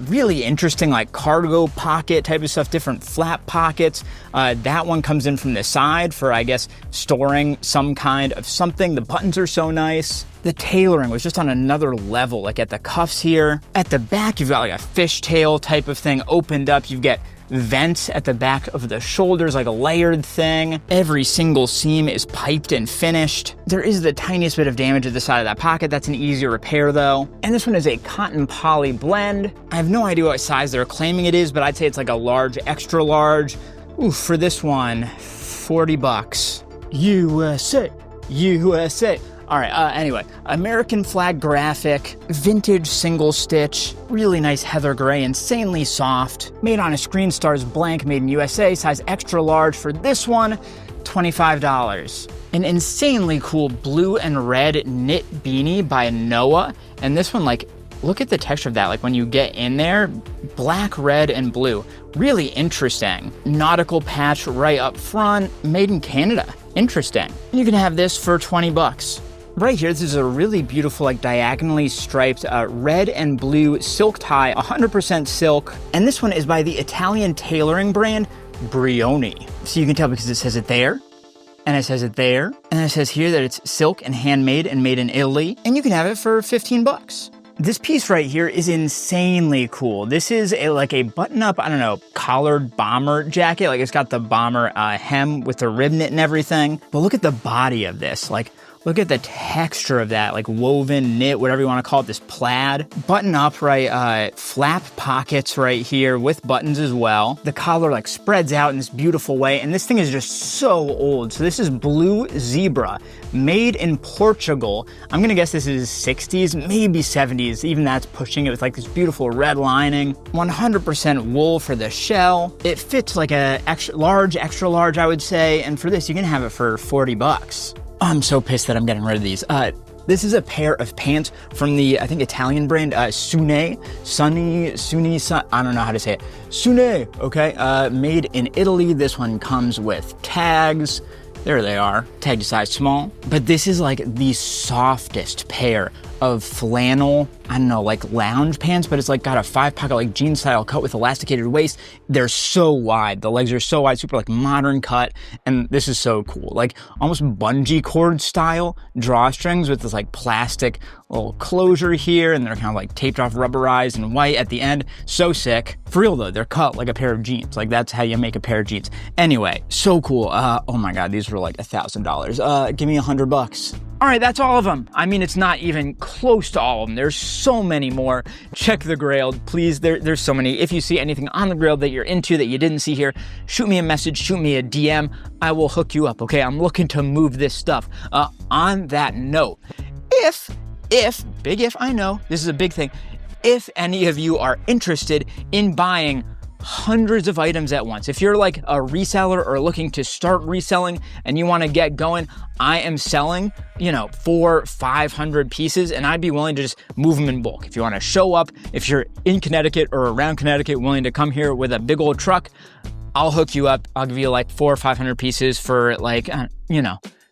Really interesting, like cargo pocket type of stuff, different flap pockets. That one comes in from the side for, I guess, storing some kind of something. The buttons are so nice. The tailoring was just on another level, like at the cuffs here. At the back, you've got like a fishtail type of thing opened up. You get vents at the back of the shoulders, like a layered thing. Every single seam is piped and finished. There is the tiniest bit of damage at the side of that pocket. That's an easier repair though. And this one is a cotton poly blend. I have no idea what size they're claiming it is, but I'd say it's like a large, extra large. Ooh, for this one, $40. USA, USA. All right, anyway, American flag graphic, vintage single stitch, really nice heather gray, insanely soft, made on a Screen Stars blank, made in USA, size extra large. For this one, $25. An insanely cool blue and red knit beanie by Noah, and this one, like, look at the texture of that. Like when you get in there, black, red, and blue. Really interesting. Nautical patch right up front, made in Canada. Interesting. You can have this for $20. Right here, this is a really beautiful, like diagonally striped red and blue silk tie, 100% silk. And this one is by the Italian tailoring brand Brioni. So you can tell because it says it there, and it says it there, and it says here that it's silk and handmade and made in Italy. And you can have it for $15. This piece right here is insanely cool. This is like a button-up, I don't know, collared bomber jacket. Like it's got the bomber hem with the rib knit and everything. But look at the body of this. Like, look at the texture of that, like woven knit, whatever you want to call it, this plaid. Button up, right, flap pockets right here with buttons as well. The collar like spreads out in this beautiful way, and this thing is just so old. So this is blue zebra, made in Portugal. I'm gonna guess this is 60s, maybe 70s, even that's pushing it with like this beautiful red lining. 100% wool for the shell. It fits like a extra large, I would say, and for this, you can have it for $40. I'm so pissed that I'm getting rid of these. This is a pair of pants from the, I think, Italian brand, Sune, I don't know how to say it. Sune, okay? Made in Italy. This one comes with tags. There they are, tagged size small. But this is like the softest pair of flannel, I don't know, like lounge pants, but it's like got a 5-pocket like jean style cut with elasticated waist. They're so wide. The legs are so wide, super like modern cut. And this is so cool. Like almost bungee cord style drawstrings with this like plastic little closure here. And they're kind of like taped off, rubberized and white at the end. So sick. For real though, they're cut like a pair of jeans. Like that's how you make a pair of jeans. Anyway, so cool. Oh my God, these were like $1,000. Give me $100. All right, that's all of them. I mean, it's not even close to all of them. There's so many more. Check the Grail, please. There's so many. If you see anything on the Grail that you're into that you didn't see here, shoot me a message, shoot me a DM. I will hook you up, okay? I'm looking to move this stuff. On that note, if, big if, I know, this is a big thing. If any of you are interested in buying hundreds of items at once. If you're like a reseller or looking to start reselling and you want to get going, I am selling, 400-500 pieces, and I'd be willing to just move them in bulk. If you want to show up, if you're in Connecticut or around Connecticut, willing to come here with a big old truck, I'll hook you up. I'll give you like 400 or 500 pieces for like,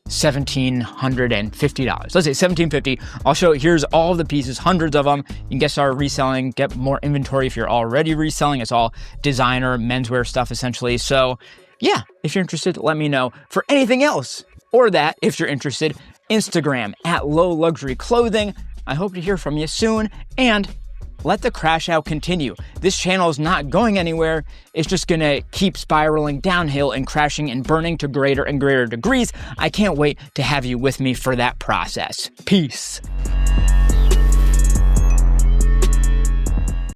$1,750. Let's say $1,750. I'll show it. Here's all the pieces, hundreds of them. You can get started reselling, get more inventory if you're already reselling. It's all designer, menswear stuff essentially. So yeah, if you're interested, let me know. For anything else or that, if you're interested, Instagram at Low Luxury Clothing. I hope to hear from you soon, and let the crash out continue. This channel is not going anywhere. It's just gonna keep spiraling downhill and crashing and burning to greater and greater degrees. I can't wait to have you with me for that process. Peace.